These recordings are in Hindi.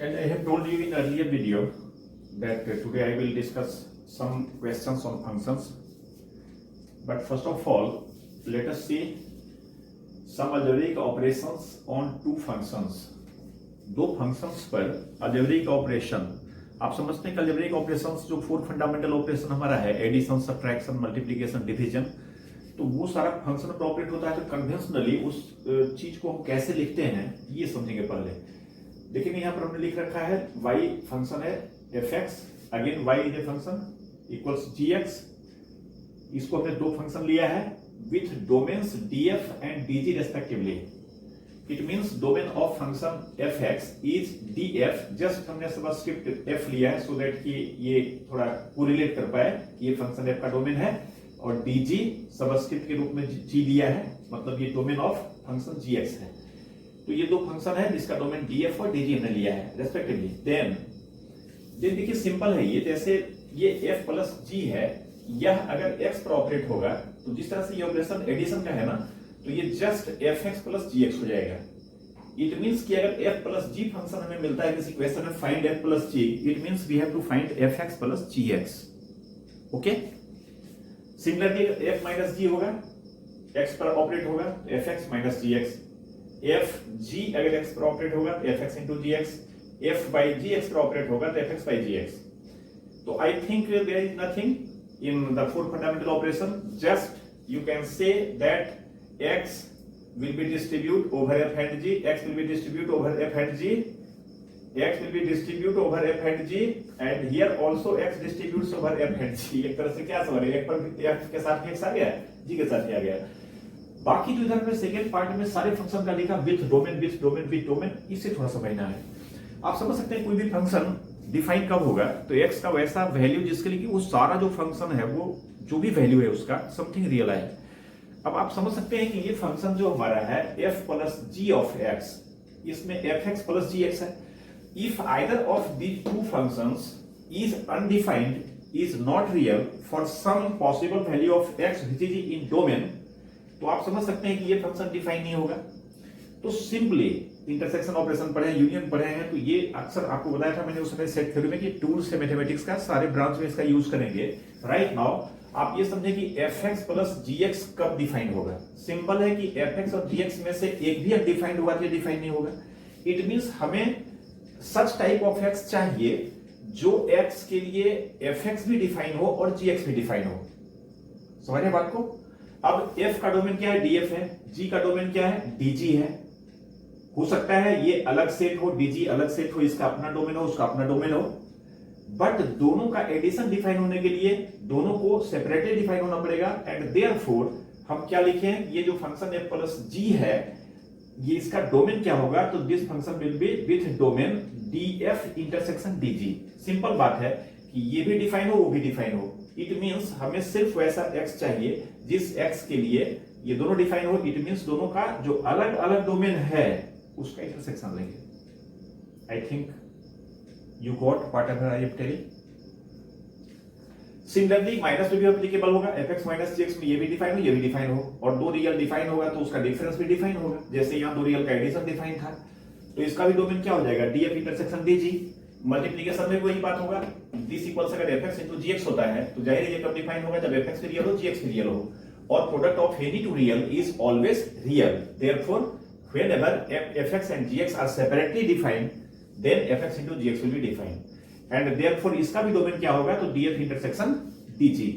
And I have told you in earlier video that today I will discuss some questions on functions. But first of all, let us see some algebraic operations on two functions. दो फंक्शंस पर अलजेब्रिक ऑपरेशन आप समझते हैं कि अलजेब्रिक ऑपरेशंस जो फोर फंडामेंटल ऑपरेशन हमारा है एडिशन, सब्ट्रैक्शन, मल्टीप्लिकेशन, डिवीजन, तो वो सारा फंक्शन पर ऑपरेट होता है। तो कन्वेंशनली उस चीज को हम कैसे लिखते हैं ये समझेंगे पहले। देखिए यहाँ पर हमने लिख रखा है y फंक्शन है fx, again y is a function equals gx। इसको हमने दो फंक्शन लिया है with domains df and dg respectively. It means domain of function fx is df। Just हमने सबस्क्रिप्ट f लिया है सो दैट कि ये थोड़ा कोरिलेट कर पाए कि ये फंक्शन f का डोमेन है, और dg सबस्क्रिप्ट के रूप में g लिया है, मतलब ये डोमेन ऑफ फंक्शन gx है। तो ये दो फंक्शन है जिसका डोमेन df और dg हमने लिया है रेस्पेक्टिवली। देन देखिए सिंपल है ये, जैसे ये f प्लस g है, यह अगर x पर ऑपरेट होगा तो जिस तरह से ये ऑपरेशन एडिशन का है ना, तो ये जस्ट fx प्लस gx हो जाएगा। इट मींस कि अगर f प्लस g फंक्शन हमें मिलता है किसी क्वेश्चन में find f plus g, it means we have to find fx plus gx। Okay, similarly f minus g होगा, x पर ऑपरेट होगा fx minus gx। f g अगर x पर ऑपरेट होगा तो fx into gx, f by gx पर ऑपरेट होगा तो fx बाई gx। तो I think there is nothing in the four fundamental operation, just you can say that x will be distribute over f and g, x will be distribute over f and g, x will be distribute over f and g, and here also x distributes over f and g। एक तरह से क्या समझ रहे हैं, एक पर f के साथ x आ गया, g के साथ आ गया। बाकी जो इधर में सेकेंड पार्ट में सारे फंक्शन का लिखा with domain with domain with domain, इससे थोड़ा समझना है। आप समझ सकते हैं कोई भी फंक्शन डिफाइन कब होगा तो x का वैसा वैल्यू जिसके लिए कि वो सारा जो फंक्शन है वो जो भी वैल्यू है उसका समथिंग रियल है। अब आप समझ सकते हैं कि ये फंक्शन जो हमारा है f plus g of x, इसमें fx प्लस gx है। If either of these two functions is undefined, is not real for some possible value of x which is in domain, तो आप समझ सकते हैं कि ये फंक्शन डिफाइन नहीं होगा। तो सिंपली इंटरसेक्शन ऑपरेशन पढ़े, यूनियन पढ़े हैं, तो ये अक्सर आपको बताया था मैंने उस समय सेट थ्योरी में कि टूल्स है मैथमेटिक्स का, सारे ब्रांच में इसका यूज करेंगे। राइट नाउ आप ये समझे कि fx प्लस gx कब डिफाइन होगा। सिंपल है कि fx और gx में से एक भी अनडिफाइंड होगा तो ये डिफाइन नहीं होगा। इट मींस हमें सच टाइप ऑफ x चाहिए जो x के लिए fx भी डिफाइन हो और gx भी डिफाइन हो। समझ रहे बात को। अब f का डोमेन क्या है, df है, g का डोमेन क्या है, dg है। हो सकता है ये अलग सेट हो, dg अलग सेट हो, इसका अपना डोमेन हो, उसका अपना डोमेन हो, बट दोनों का एडिशन डिफाइन होने के लिए दोनों को सेपरेटली डिफाइन होना पड़ेगा। एंड देयरफॉर हम क्या लिखें, ये जो फंक्शन f प्लस g है ये इसका डोमेन क्या होगा, तो this function will be with domain df intersection dg। Simple बात है कि ये भी डिफाइन हो वो भी डिफाइन हो। इट मींस हमें सिर्फ वैसा x चाहिए जिस x के लिए ये दोनों डिफाइन हो। इट मींस दोनों का जो अलग अलग डोमेन है उसका इंटरसेक्शन लेंगे। I think you got whatever I am telling. Similarly minus में भी एप्लीकेबल होगा, fx माइनस gx में ये भी डिफाइन हो ये भी डिफाइन हो, और दो रियल डिफाइन होगा तो उसका डिफरेंस भी डिफाइन होगा। जैसे यहाँ दो रियल का एडिशन डिफाइन था तो इसका भी डोमेन क्या हो जाएगा, df इंटरसेक्शन dg। मल्टीप्लिकेशन में वही बात होगा, दिस इक्वल्स अगर fx into gx होता है तो जाहिर है ये कब डिफाइन होगा, जब fx भी रियल हो gx भी रियल हो, और product of any two real is always real. Therefore whenever fx and gx are separately defined then fx into gx will be defined and therefore इसका भी डोमेन क्या होगा, तो df इंटरसेक्शन dg।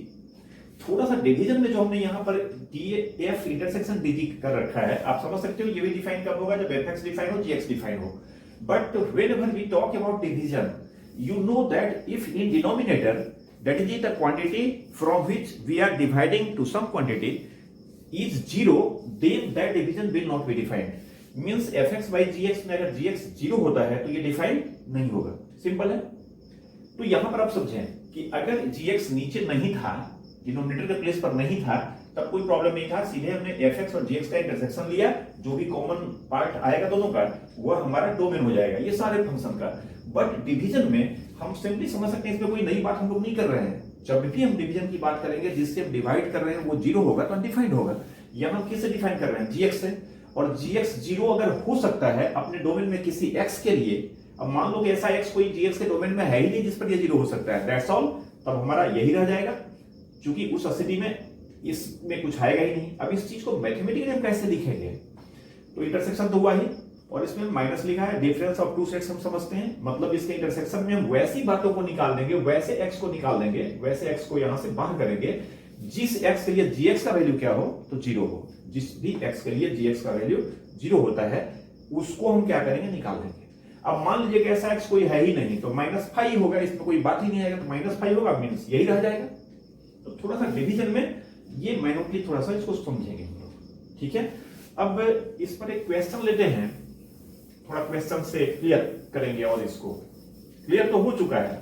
थोड़ा सा डिवीजन में जो हमने यहाँ पर df इंटरसेक्शन dg कर रखा है, आप समझ सकते हो ये भी डिफाइन कब होगा, जब fx डिफाइन हो gx डिफाइन हो। But whenever we talk about division, you know that if in denominator that is the quantity from which we are dividing to some quantity is zero, then that division will not be defined। Means fx by gx में अगर gx जीरो होता है तो ये डिफाइन नहीं होगा। सिंपल है। तो यहां पर आप समझें कि अगर gx नीचे नहीं था, डिनोमिनेटर के प्लेस पर नहीं था, तब कोई प्रॉब्लम नहीं था, सीधे हमने fx और gx का इंटरसेक्शन लिया, जो भी कॉमन पार्ट आएगा दोनों का वह हमारा डोमेन हो जाएगा ये सारे फंक्शन का। बट डिवीजन में हम सिंपली समझ सकते हैं, इसमें कोई नई बात हम लोग नहीं कर रहे हैं। जब भी हम डिवीजन की बात करेंगे जिससे हम डिवाइड कर रहे हैं वो जीरो होगा तो अनडिफाइंड होगा। यहां हम किससे डिफाइन कर रहे हैं, gx से, और gx जीरो अगर हो सकता है अपने डोमेन में किसी x के लिए अब मान लो कि ऐसा x कोई gx के डोमेन में है ही नहीं जिस पर ये 0 हो सकता है, दैट्स ऑल, तब हमारा यही रह जाएगा, क्योंकि उस स्थिति में इसमें कुछ आएगा ही नहीं। अब इस चीज को मैथमेटिकली हम कैसे लिखेंगे, तो इंटरसेक्शन तो हुआ ही और इसमें माइनस लिखा है, डिफरेंस ऑफ टू सेट्स हम समझते हैं, मतलब इसके इंटरसेक्शन में हम वैसी बातों को निकाल देंगे, वैसे x को निकाल देंगे, वैसे x को यहां से बाहर करेंगे जिस x के लिए gx का वैल्यू क्या हो, तो 0 हो। जिस भी x के लिए gx का वैल्यू 0 होता है उसको हम क्या करेंगे, निकाल देंगे। अब मान लीजिए कि ऐसा x कोई है ही नहीं, तो -5 होगा, इसमें कोई बात ही नहीं आएगा, तो -5 होगा, मीन्स यही रह जाएगा। तो थोड़ा सा डिवीजन में ये मैनुअली थोड़ा सा इसको समझेंगे हम लोग, ठीक है। अब इस पर एक क्वेश्चन लेते हैं, थोड़ा क्वेश्चन से क्लियर करेंगे, और इसको क्लियर तो हो चुका है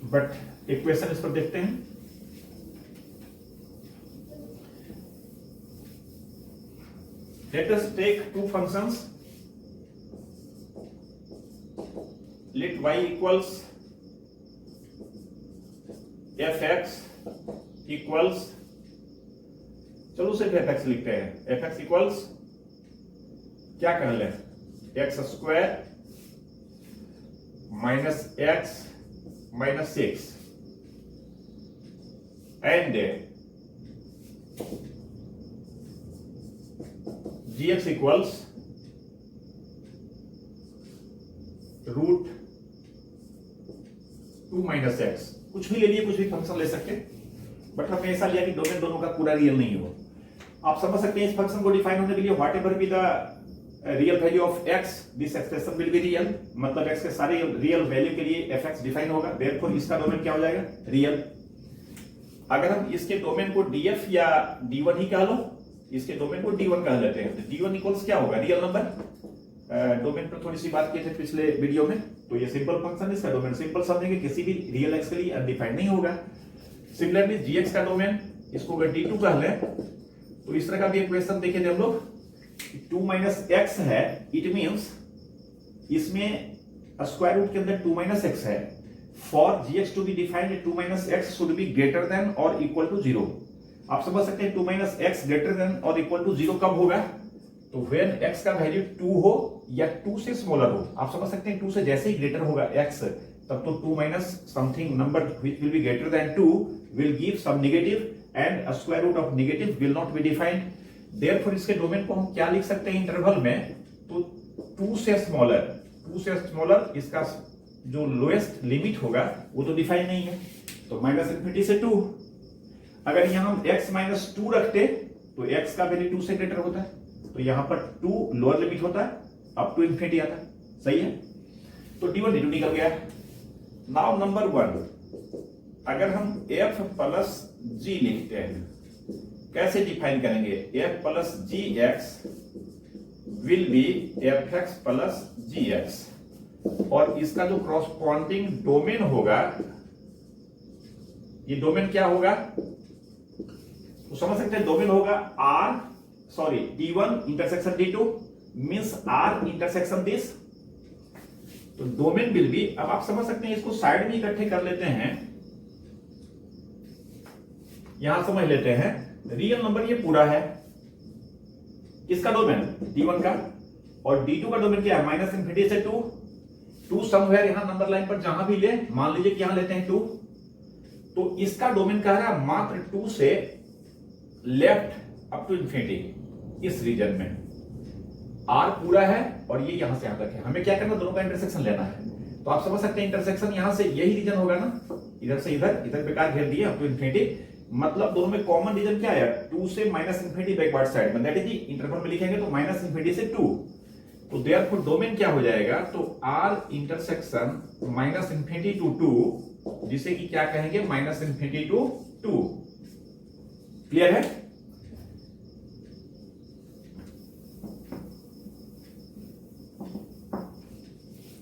बट एक क्वेश्चन इस पर देखते हैं। Let us take two functions. Let y equals fx equals, चलो सिर्फ fx लिखते हैं, fx equals क्या कर लें, x square minus x minus 6 and gx equals root 2 minus x, कुछ भी ले लिए, कुछ भी फंक्शन ले सकते, बट हमने ऐसा लिया कि डोमेन दोनों का पूरा रियल नहीं हो। आप समझ सकते हैं इस फंक्शन को डिफाइन होने के लिए what ever be the real value of x, this expression will be real, मतलब x के सारे रियल वैल्यू के लिए fx डिफाइन होगा, देयरफॉर इसका डोमेन क्या हो जाएगा, रियल। अगर हम इसके डोमेन को df या d1 ही कह लो, इसके डोमेन को d1 कह लेते हैं, तो d1 इक्वल्स क्या होगा, रियल नंबर। डोमेन पर थोड़ी सी बात की थी पिछले वीडियो में, तो ये सिंपल फंक्शन है, इसका डोमेन सिंपल समझेंगे, किसी भी रियल x के लिए अनडिफाइंड नहीं होगा। सिमिलरली gx का डोमेन, इसको अगर d2 कह लें, तो इस तरह का भी एक क्वेश्चन देखे थे हम लोग, 2 माइनस एक्स है, इट मीन्स इसमें स्क्वायर रूट के अंदर 2 माइनस एक्स है, for gx to be defined 2 minus x should be greater than और इक्वल टू 0। आप समझ सकते हैं 2 माइनस एक्स ग्रेटर देन और इक्वल टू 0 कब होगा, तो व्हेन x का वैल्यू 2 हो या 2 से स्मॉलर हो। आप समझ सकते हैं 2 से जैसे ही ग्रेटर होगा x, तब तो 2 minus something number which will be greater than 2 will give some negative and square root of negative will not be defined. Therefore इसके डोमेन को हम क्या लिख सकते हैं इंटरवल में, तो 2 से स्मॉलर इसका जो लोएस्ट लिमिट होगा वो तो डिफाइन नहीं है, तो माइनस इन्फिनिटी से 2। अगर यहां हम x माइनस 2 रखते तो x का वैल्यू 2 से ग्रेटर होता है, तो यहां पर 2 लोअर लिमिट होता है, अप टू इन्फिनिटी आता है, सही है। तो d1 d2 निकल गया। नाउ नंबर 1, अगर हम f प्लस g लिखते हैं, कैसे डिफाइन करेंगे, f plus g x will be f x plus g x, और इसका जो क्रॉसपॉन्डिंग डोमेन होगा, ये डोमेन क्या होगा, तो समझ सकते हैं डोमेन होगा d1 intersection d2 means r intersection this, तो डोमेन विल बी, अब आप समझ सकते हैं इसको साइड में इकट्ठे कर लेते हैं, यहां समझ लेते हैं रियल नंबर ये पूरा है, किसका डोमेन, d1 का, और d2 का डोमेन क्या है, माइनस इन्फिनिटी से 2 समवेयर यहां नंबर लाइन पर जहां भी ले, मान लीजिए कि यहां लेते हैं 2, तो इसका डोमेन कह रहा है मात्र 2 से लेफ्ट अप टू इन्फिनिटी, इस रीजन में r पूरा है और ये यहां से यहां तक है, हमें क्या करना, दोनों का इंटरसेक्शन लेना है। तो आप समझ सकते हैं इंटरसेक्शन यहां से यही रीजन होगा ना, इधर से इधर, इधर बेकार घेर दिया अप टू इन्फिनिटी, मतलब दोनों में कॉमन रीजन क्या है, 2 से माइनस इन्फिनिटी बैकवर्ड साइड में, दैट इज इंटरवल में लिखेंगे तो माइनस इन्फिनिटी से 2, तो देयरफॉर डोमेन क्या हो जाएगा, तो r intersection minus infinity to 2, जिसे कि क्या कहेंगे, माइनस इन्फिनिटी टू 2। क्लियर है।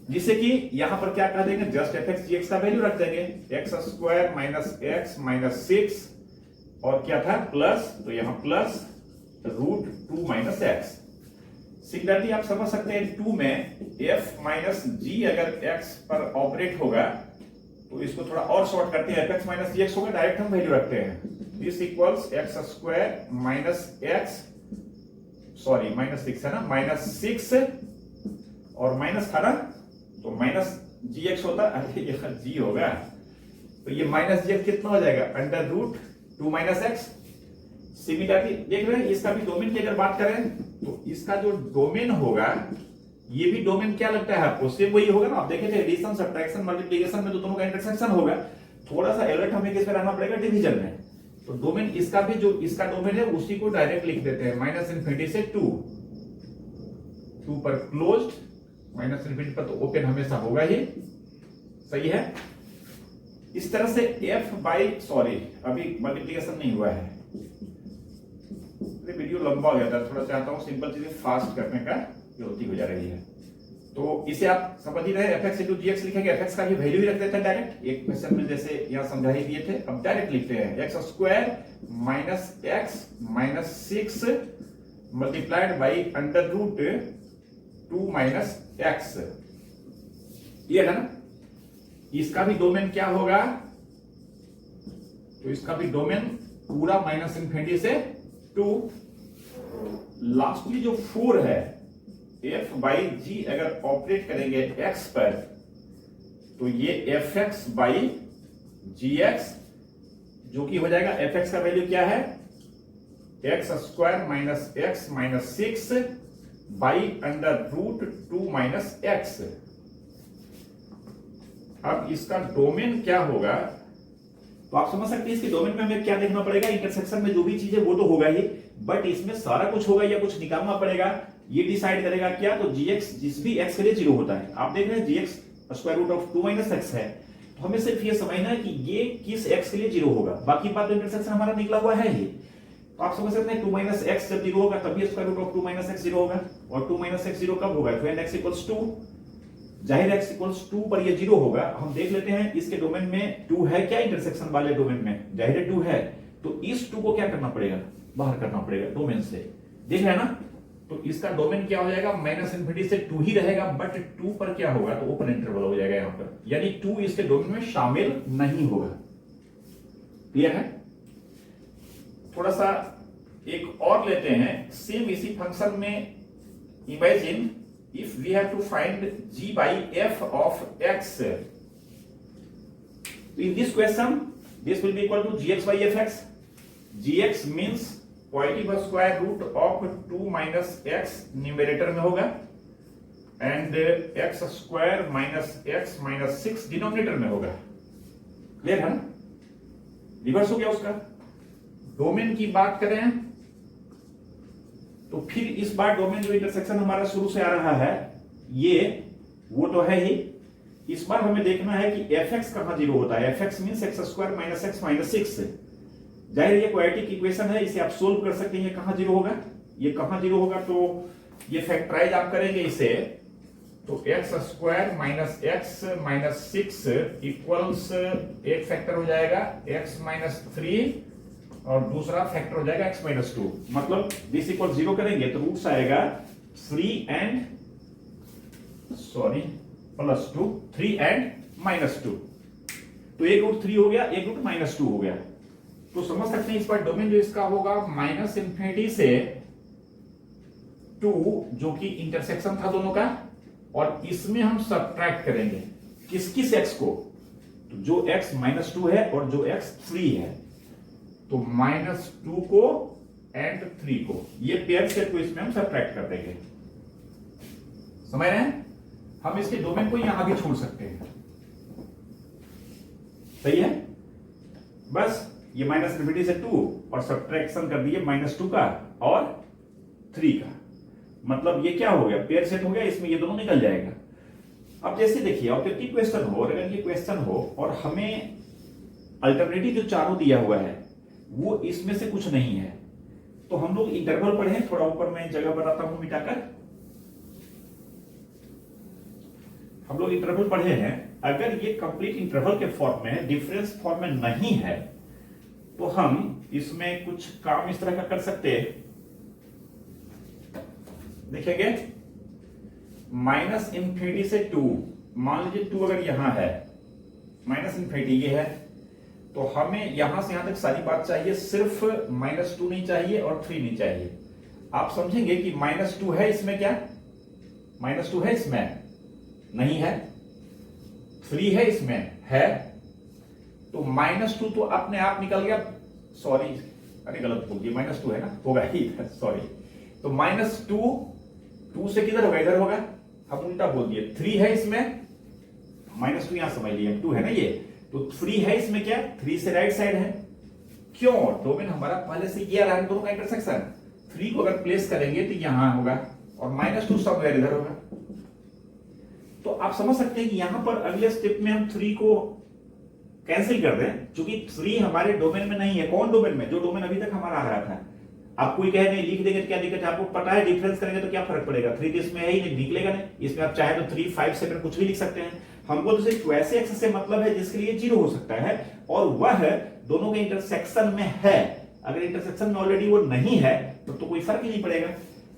जिसे कि यहां पर क्या कह देंगे, just f x g x का वैल्यू रख देंगे, x square minus x minus 6, और क्या था प्लस, तो यहां plus root 2 minus x. Similarly आप समझ सकते हैं 2 में f माइनस जी अगर x पर ऑपरेट होगा, तो इसको थोड़ा और शॉर्ट करते हैं, एफ एक्स माइनस जी एक्स होगा, डायरेक्ट हम वैल्यू रखते हैं, this equals x square minus x, sorry minus 6 है ना, माइनस 6 और माइनस था ना, तो माइनस जी एक्स होता, अरे ये जी होगा, तो ये माइनस जी एक्स कितना हो जाएगा, under root 2 minus x. Similarly देख रहे हैं इसका भी डोमेन की अगर बात करें तो इसका जो डोमेन होगा, ये भी डोमेन क्या लगता है आपको, सेम वही होगा ना। आप देखे थे एडिशन सब्ट्रैक्शन मल्टीप्लिकेशन में तो दोनों का इंटरसेक्शन होगा, थोड़ा सा अलर्ट हमें किस पे रहना पड़ेगा, डिवीजन में। तो डोमेन इसका भी जो इसका डोमेन है उसी को डायरेक्ट लिख देते हैं, माइनस इन्फिनिटी से 2 पर क्लोज्ड, माइनस इन्फिनिटी पर तो ओपन हमेशा होगा ही, सही है। इस तरह से f बाई, सॉरी अभी मल्टीप्लिकेशन नहीं हुआ है, वीडियो लंबा हो जाता है, थोड़ा चाहता हूं सिंपल चीजें फास्ट करने का गलती हो जा रही है। तो इसे आप समझ ही रहे, एफ एक्स इंटू जी एक्स लिखेंगे, एफ एक्स का भी वैल्यू ही रख देते हैं डायरेक्ट, एक क्वेश्चन में जैसे यहां समझा ही दिए थे। अब डायरेक्ट लिखते हैं x square minus x minus 6 multiplied by under root 2 minus x, ये है ना। इसका भी डोमेन क्या होगा, तो इसका भी डोमेन पूरा माइनस इन्फिनिटी से 2, लास्टली जो 4 है एफ बाई जी अगर ऑपरेट करेंगे एक्स पर, तो ये f x by g x, जो कि हो जाएगा एफ एक्स का वैल्यू क्या है, x square minus x minus 6 by under root 2 minus x. अब इसका डोमेन क्या होगा, तो आप समझ सकते हैं इसके डोमेन में हमें क्या देखना पड़ेगा, इंटरसेक्शन में जो भी चीज है वो तो होगा ही, बट इसमें सारा कुछ होगा या कुछ निकालना पड़ेगा, ये डिसाइड करेगा क्या, तो gx जिस भी x के लिए 0 होता है। आप देख रहे हैं gx square root of 2 minus x है, तो हमें सिर्फ ये समझना है कि ये किस x के लिए 0 होगा, बाकी बात तो इंटरसेक्शन हमारा निकला हुआ है ही। तो आप समझ सकते हैं 2 माइनस एक्स जब 0 होगा तभी square root of 2 minus x 0 होगा, और 2 माइनस एक्स 0 कब होगा, when x इक्वल्स 2, जाहिर x इक्वल्स 2 पर ये 0 होगा। हम देख लेते हैं इसके डोमेन में 2 है क्या, इंटरसेक्शन वाले डोमेन में जाहिर है 2 है, तो इस 2 को क्या करना पड़ेगा, बाहर करना पड़ेगा डोमेन से, देख रहे हैं ना। तो इसका डोमेन क्या हो जाएगा, माइनस इन्फिनिटी से 2 ही रहेगा, बट 2 पर क्या होगा, तो ओपन इंटरवल हो जाएगा यहां पर, यानी 2 इसके डोमेन में शामिल नहीं होगा। क्लियर है। थोड़ा सा एक और लेते हैं, सेम इसी फंक्शन में imagine if we have to find g by f of x, in this question this will be equal to gx by fx, gx means positive square root of 2 minus x numerator में होगा, and x square minus x minus 6 denominator में होगा। क्लियर है ना, रिवर्स हो गया उसका। डोमेन की बात करें तो फिर इस बार डोमेन जो इंटरसेक्शन हमारा शुरू से आ रहा है ये वो तो है ही, इस बार हमें देखना है कि एफ एक्स कहां 0 होता है, F x means x square minus x minus 6। जाहिर ये क्वाड्रेटिक इक्वेशन है, इसे आप सोल्व कर सकते हैं, ये कहां 0 होगा, ये कहां 0 होगा, तो ये फैक्टराइज आप करेंगे इसे, तो x square minus x minus 6 equals एक फैक्टर हो जाएगा एक्स माइनस 3 और दूसरा फैक्टर हो जाएगा एक्स माइनस 2, मतलब दिस इक्वल 0 करेंगे तो रूट्स आएगा 3 एंड प्लस 2, 3 एंड माइनस 2, तो एक रूट 3 हो गया, एक रूट माइनस 2 हो गया। तो समझ सकते हैं इस पर डोमेन जो इसका होगा माइनस इन्फिनिटी से 2, जो कि इंटरसेक्शन था दोनों का, और इसमें हम सब्ट्रैक्ट करेंगे किस किस x को, तो जो x माइनस 2 है और जो x 3 है, तो माइनस 2 को एंड 3 को, ये पेयर सेट को इसमें हम सब्ट्रैक्ट कर देंगे। समझ रहे हैं, हम इसके डोमेन को यहां भी छोड़ सकते हैं, सही है। बस ये माइनस इन्फिनिटी से 2 और सब्ट्रैक्शन कर दिए माइनस 2 का और 3 का, मतलब ये क्या हो गया, पेयर सेट हो गया, इसमें ये दोनों निकल जाएगा। अब जैसे देखिए ऑब्जेक्टिव क्वेश्चन हो, अगर ये क्वेश्चन हो और हमें अल्टरनेटिव जो चारों दिया हुआ है वो इसमें से कुछ नहीं है, तो हम लोग इंटरवल पढ़े, थोड़ा ऊपर मैं जगह बनाता हूं मिटाकर, हम लोग इंटरवल पढ़े हैं। अगर ये कंप्लीट इंटरवल के फॉर्म में, डिफरेंस फॉर्म में नहीं है, तो हम इसमें कुछ काम इस तरह का कर सकते हैं, देखेंगे माइनस इन्फिनिटी से 2, मान लीजिए 2 अगर यहां है, माइनस इन्फिनिटी ये है, तो हमें यहां से यहां तक सारी बात चाहिए, सिर्फ माइनस 2 नहीं चाहिए और 3 नहीं चाहिए। आप समझेंगे कि माइनस 2 है इसमें, क्या माइनस 2 है इसमें, नहीं है, 3 है इसमें है, तो -2 तो अपने आप निकल गया, सॉरी अरे गलत बोल दिया, -2 है ना, होगा ही इधर, सॉरी। तो -2 से किधर होगा, इधर होगा, हम उल्टा बोल दिए। 3 है इसमें, -2 यहां समझ लिए, 2 है ना ये, तो 3 है इसमें, क्या 3 से राइट साइड है, क्यों, डोमेन हमारा पहले से ये रहा है, दोनों का इंटरसेक्शन। 3 को अगर प्लेस करेंगे तो यहां होगा, और -2 समवेयर इधर होगा। तो आप समझ सकते हैं कि यहां पर अगले स्टेप में हम 3 को कैंसिल कर दें, क्योंकि 3 हमारे डोमेन में नहीं है। कौन डोमेन में, जो डोमेन अभी तक हमारा आ रहा था। आप कोई कहे नहीं, लिख देंगे तो क्या दिक्कत है, आपको पता है डिफरेंस करेंगे तो क्या फर्क पड़ेगा, 3 तो इसमें है ही नहीं, निकलेगा नहीं। इसमें आप चाहे तो 3, 5, 7 कुछ भी लिख सकते हैं। हमको तो सिर्फ वैसे एक्स से मतलब है जिसके लिए 0 हो सकता है, और वह दोनों के इंटरसेक्शन में है। अगर इंटरसेक्शन में ऑलरेडी वो नहीं है तो कोई फर्क ही नहीं पड़ेगा।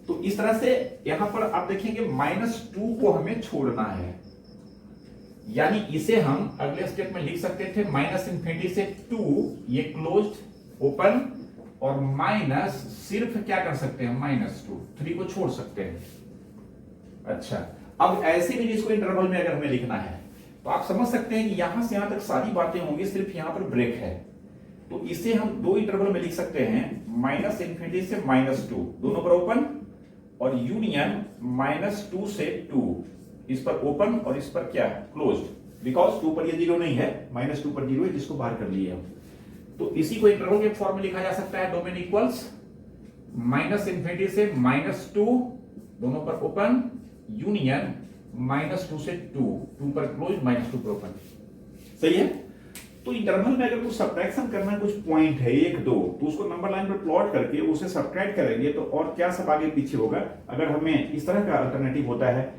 तो इस तरह से यहां पर आप देखेंगे -2 को हमें छोड़ना है, यानी इसे हम अगले स्टेप में लिख सकते थे -∞ से 2, ये क्लोज्ड ओपन, और माइनस सिर्फ क्या कर सकते हैं, -2, 3 को छोड़ सकते हैं। अच्छा, अब ऐसे भी जिसको इंटरवल में अगर हमें लिखना है तो आप समझ सकते हैं कि यहां से यहां तक सारी बातें होंगी, सिर्फ यहां पर ब्रेक है। तो इसे हम 2 इंटरवल में लिख सकते हैं, -∞ से -2, दोनों पर ओपन, और यूनियन -2 से 2, इस पर ओपन और इस पर क्या क्लोज्ड, बिकॉज 2 पर ये 0 नहीं है, -2 पर 0 है, जिसको बाहर कर लिए हम। तो इसी को इंटरवल के फॉर्म में लिखा जा सकता है, डोमेन इक्वल्स -∞ से -2, दोनों पर ओपन, यूनियन -2 से 2 पर क्लोज, -2 पर ओपन। सही है। तो इंटरवल में अगर कुछ सब्ट्रैक्शन करना है, कुछ पॉइंट है 1, 2, तो उसको नंबर लाइन पर प्लॉट करके उसे सब्ट्रैक्ट करेंगे तो और क्या सब आगे पीछे होगा। अगर हमें इस तरह का अल्टरनेटिव होता है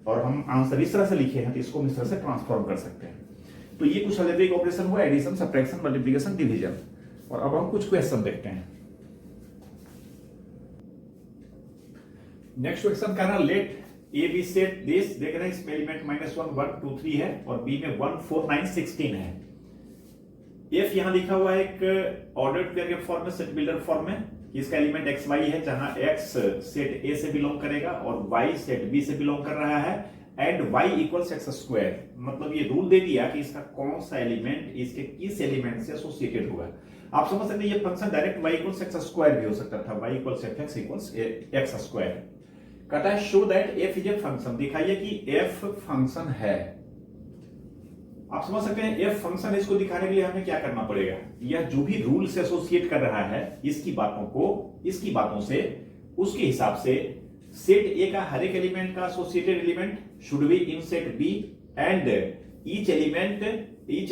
और हम आंसर इस तरह से लिखे हैं तो इसको हम इस तरह से ट्रांसफॉर्म कर सकते हैं। तो ये कुछ अलजेब्रिक ऑपरेशन हुआ, एडिशन, सब्ट्रैक्शन, मल्टीप्लिकेशन, डिवीजन। और अब हम कुछ क्वेश्चन देखते हैं। नेक्स्ट क्वेश्चन का ना, let A B set this, देख रहे हैं इसमें एलिमेंट -1, 1, 2, 3 है, और बी में 1, 4, 9, 16 है। एफ यहां लिखा हुआ है एक ऑर्डर्ड पेयर के फॉर्म में, सेट बिल्डर फॉर्म में। इसका एलिमेंट एक्स वाई है, जहां एक्स सेट ए से बिलोंग करेगा और वाई सेट बी से बिलोंग कर रहा है, and y equals x square. मतलब ये रूल दे दिया कि इसका कौन सा एलिमेंट इसके किस एलिमेंट से एसोसिएटेड होगा। आप समझ सकते हैं ये function direct y equals x square भी हो सकता था, y equals F x equals x square. कहता है show that f is a function, दिखाइए कि f फंक्शन है। आप समझ सकते हैं f फंक्शन, इसको दिखाने के लिए हमें क्या करना पड़ेगा, यह जो भी रूल से एसोसिएट कर रहा है इसकी बातों से, उसके हिसाब से सेट ए का हर एक एलिमेंट का associated element should be in set B, and each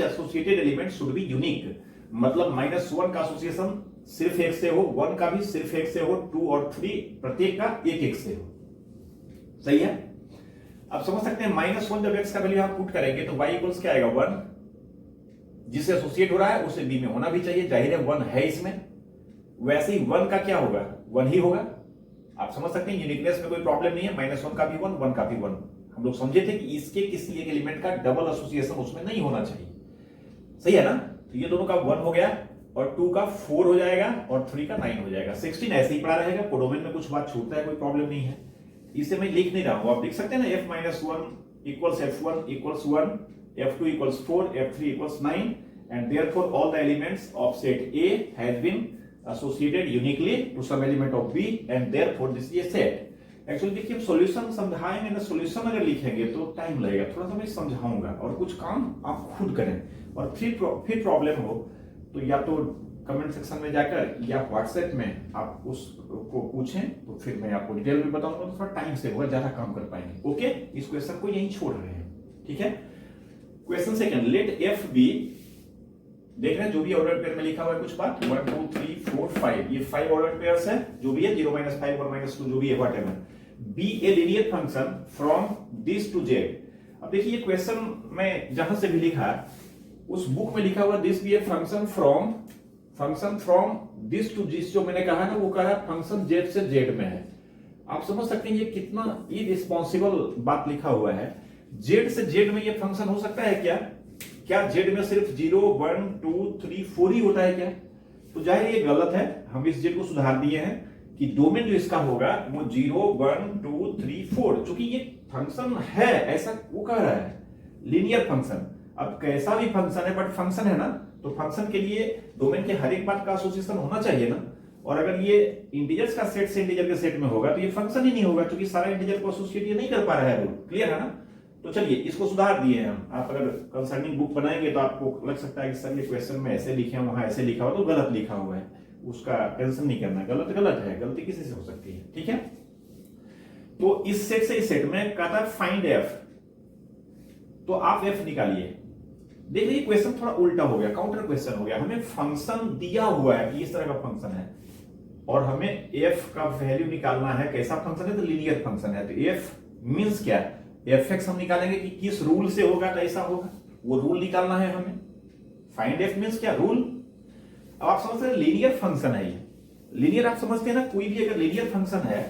associated element should be unique. मतलब -1 का एसोसिएशन सिर्फ एक से हो, 1 का भी सिर्फ एक से हो, 2 और 3 प्रत्येक का एक से हो। सही है। अब समझ सकते हैं -1 जब x का वैल्यू आप पुट करेंगे तो y इक्वल्स क्या आएगा, 1। जिससे एसोसिएट हो रहा है उसे b में होना भी चाहिए, जाहिर है 1 है इसमें। वैसे ही 1 का क्या होगा, 1 ही होगा। आप समझ सकते हैं यूनिकनेस में कोई प्रॉब्लम नहीं है, -1 का भी 1, 1 का भी 1। हम लोग समझे थे कि इसके किसी एक एलिमेंट का डबल एसोसिएशन उसमें नहीं होना चाहिए। सही है ना। तो ये दोनों का 1 हो गया, और 2 का 4 हो जाएगा, और 3 का 9 हो जाएगा। 16 ऐसे ही पड़ा रहेगा, कोडोमेन में कुछ बात छूटता है कोई प्रॉब्लम नहीं है, इसे मैं लिख नहीं रहा हूं। आप लिख सकते हैं ना, f-1 equals f1 equals 1, f2 equals 4, f3 equals 9, and therefore all the elements of set A has been associated uniquely to some element of B, and therefore this is a set. Actually देखिए सॉल्यूशन समझाएंगे ना, सॉल्यूशन अगर लिखेंगे तो टाइम लगेगा, थोड़ा सा मैं समझाऊंगा, और कुछ काम आप खुद करें। और फिर प्रॉब्लम हो तो या तो कमेंट सेक्शन में जाकर या व्हाट्सएप में आप उसको पूछें, तो फिर मैं आपको डिटेल में बताऊंगा, तो थोड़ा टाइम से होगा, ज्यादा काम कर पाएंगे। ओके, इस क्वेश्चन को यहीं छोड़ रहे हैं, ठीक है। Question second, let f be, देख रहे हैं जो भी ऑर्डर पेयर में लिखा हुआ है कुछ बात, 1 2 3 4 5, ये 5 ऑर्डर पेयर्स है, जो भी है 0 -5 1 -2 जो भी है whatever, be a linear function from this to Z. अब देखिए ये क्वेश्चन में जहां से भी लिखा उस बुक में लिखा हुआ this be a function from this to this, जो मैंने कहा ना वो कहा फंक्शन जेड से जेड में है। आप समझ सकते हैं ये कितना इररिस्पांसिबल बात लिखा हुआ है। जेड से जेड में ये फंक्शन हो सकता है क्या जेड में सिर्फ 0 1 2 3 4 ही होता है क्या? तो जाहिर ये गलत है। हम इस जेड को सुधार दिए हैं कि डोमेन जो इसका होगा वो 0 1 2 3 4, चूंकि ये फंक्शन है ऐसा वो कह रहा है, लीनियर फंक्शन। अब कैसा भी फंक्शन है, बट फंक्शन है ना, तो फंक्शन के लिए डोमेन के हर एक बात का एसोसिएशन होना चाहिए ना। और अगर ये इंटीजर्स का सेट से इंटीजर के सेट में होगा तो ये फंक्शन ही नहीं होगा, क्योंकि सारा इंटीजर को एसोसिएट ये नहीं कर पा रहा है रूल। क्लियर है ना। तो चलिए इसको सुधार दिए हम। आप अगर कंसर्निंग बुक बनाएंगे तो आपको लग सकता है कि सर ये क्वेश्चन में ऐसे लिखे हैं, वहां ऐसे लिखा हुआ तो गलत लिखा हुआ है, उसका टेंशन नहीं करना। गलत गलत है, गलती किसी से हो सकती है। ठीक है, तो इस सेट से इस सेट में कहता है फाइंड एफ, तो आप एफ निकालिए। देखिए क्वेश्चन थोड़ा उल्टा हो गया, काउंटर क्वेश्चन हो गया। हमें फंक्शन दिया हुआ है कि इस तरह का फंक्शन है और हमें एफ का वैल्यू निकालना है। कैसा फंक्शन है, तो लीनियर फंक्शन है। तो एफ मींस क्या है, एफ एक्स हम निकालेंगे कि किस रूल से होगा तो ऐसा होगा, वो रूल निकालना है हमें। फाइंड एफ मींस क्या, रूल। अब आप समझते हैं लीनियर फंक्शन है ये। लीनियर आप समझते हैं ना, कोई भी अगर लीनियर फंक्शन है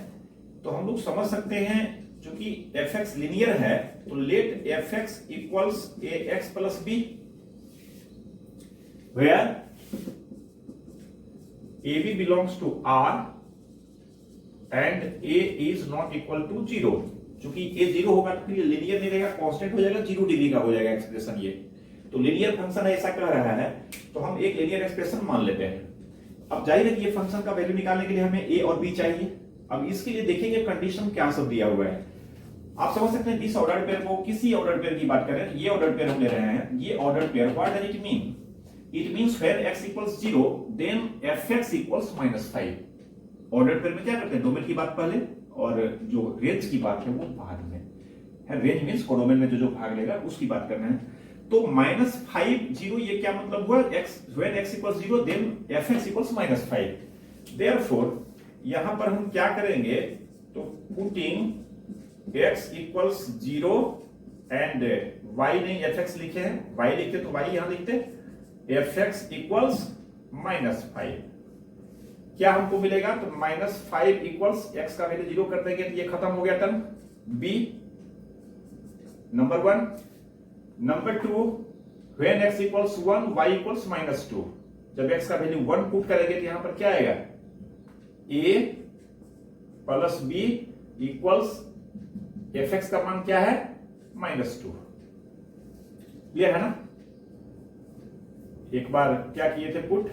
तो हम लोग समझ सकते हैं, चूंकि एफ एक्स लीनियर है तो let f x equals a x plus b, where a b belongs to R and a is not equal to 0। चूंकि ए 0 होगा तो फिर लीनियर नहीं रहेगा, कांस्टेंट हो जाएगा, 0 डिग्री का हो जाएगा एक्सप्रेशन ये। तो लीनियर फंक्शन ऐसा कह रहा है तो हम एक लीनियर एक्सप्रेशन मान लेते हैं। अब जाहिर है कि ये फंक्शन का वैल्यू निकालने के लिए हमें ए और बी चाहिए। अब इसके लिए देखेंगे कंडीशन क्या सब दिया हुआ है। आप समझ सकते हैं दिस ऑर्डर्ड पेयर को, किसी ऑर्डर्ड पेयर की बात करें, ये ऑर्डर्ड पेयर हम ले रहे हैं। ये ordered pair what does it mean, it means when x equals 0 then fx equals -5। Ordered pair में क्या करते हैं, डोमेन की बात पहले और जो रेंज की बात है वो बाद में है। रेंज मींस कोडोमेन में जो भाग लेगा उसकी बात करना है। तो -5 0 ये क्या मतलब हुआ, x when x equals 0 then fx equals -5। Therefore यहां पर हम क्या करेंगे, तो putting x equals 0 and y नहीं fx लिखे हैं, y लिखते तो y यहां लिखते, fx इक्वल्स -5। क्या हमको मिलेगा, तो -5 इक्वल्स x का वैल्यू 0 कर देंगे तो ये खत्म हो गया term b, number 1। Number 2, when x equals 1 y equals -2। जब x का वैल्यू 1 पुट करेंगे तो यहां पर क्या आएगा, a plus b equals fx का मान क्या है, -2। क्लियर है ना। एक बार क्या किए थे पुट,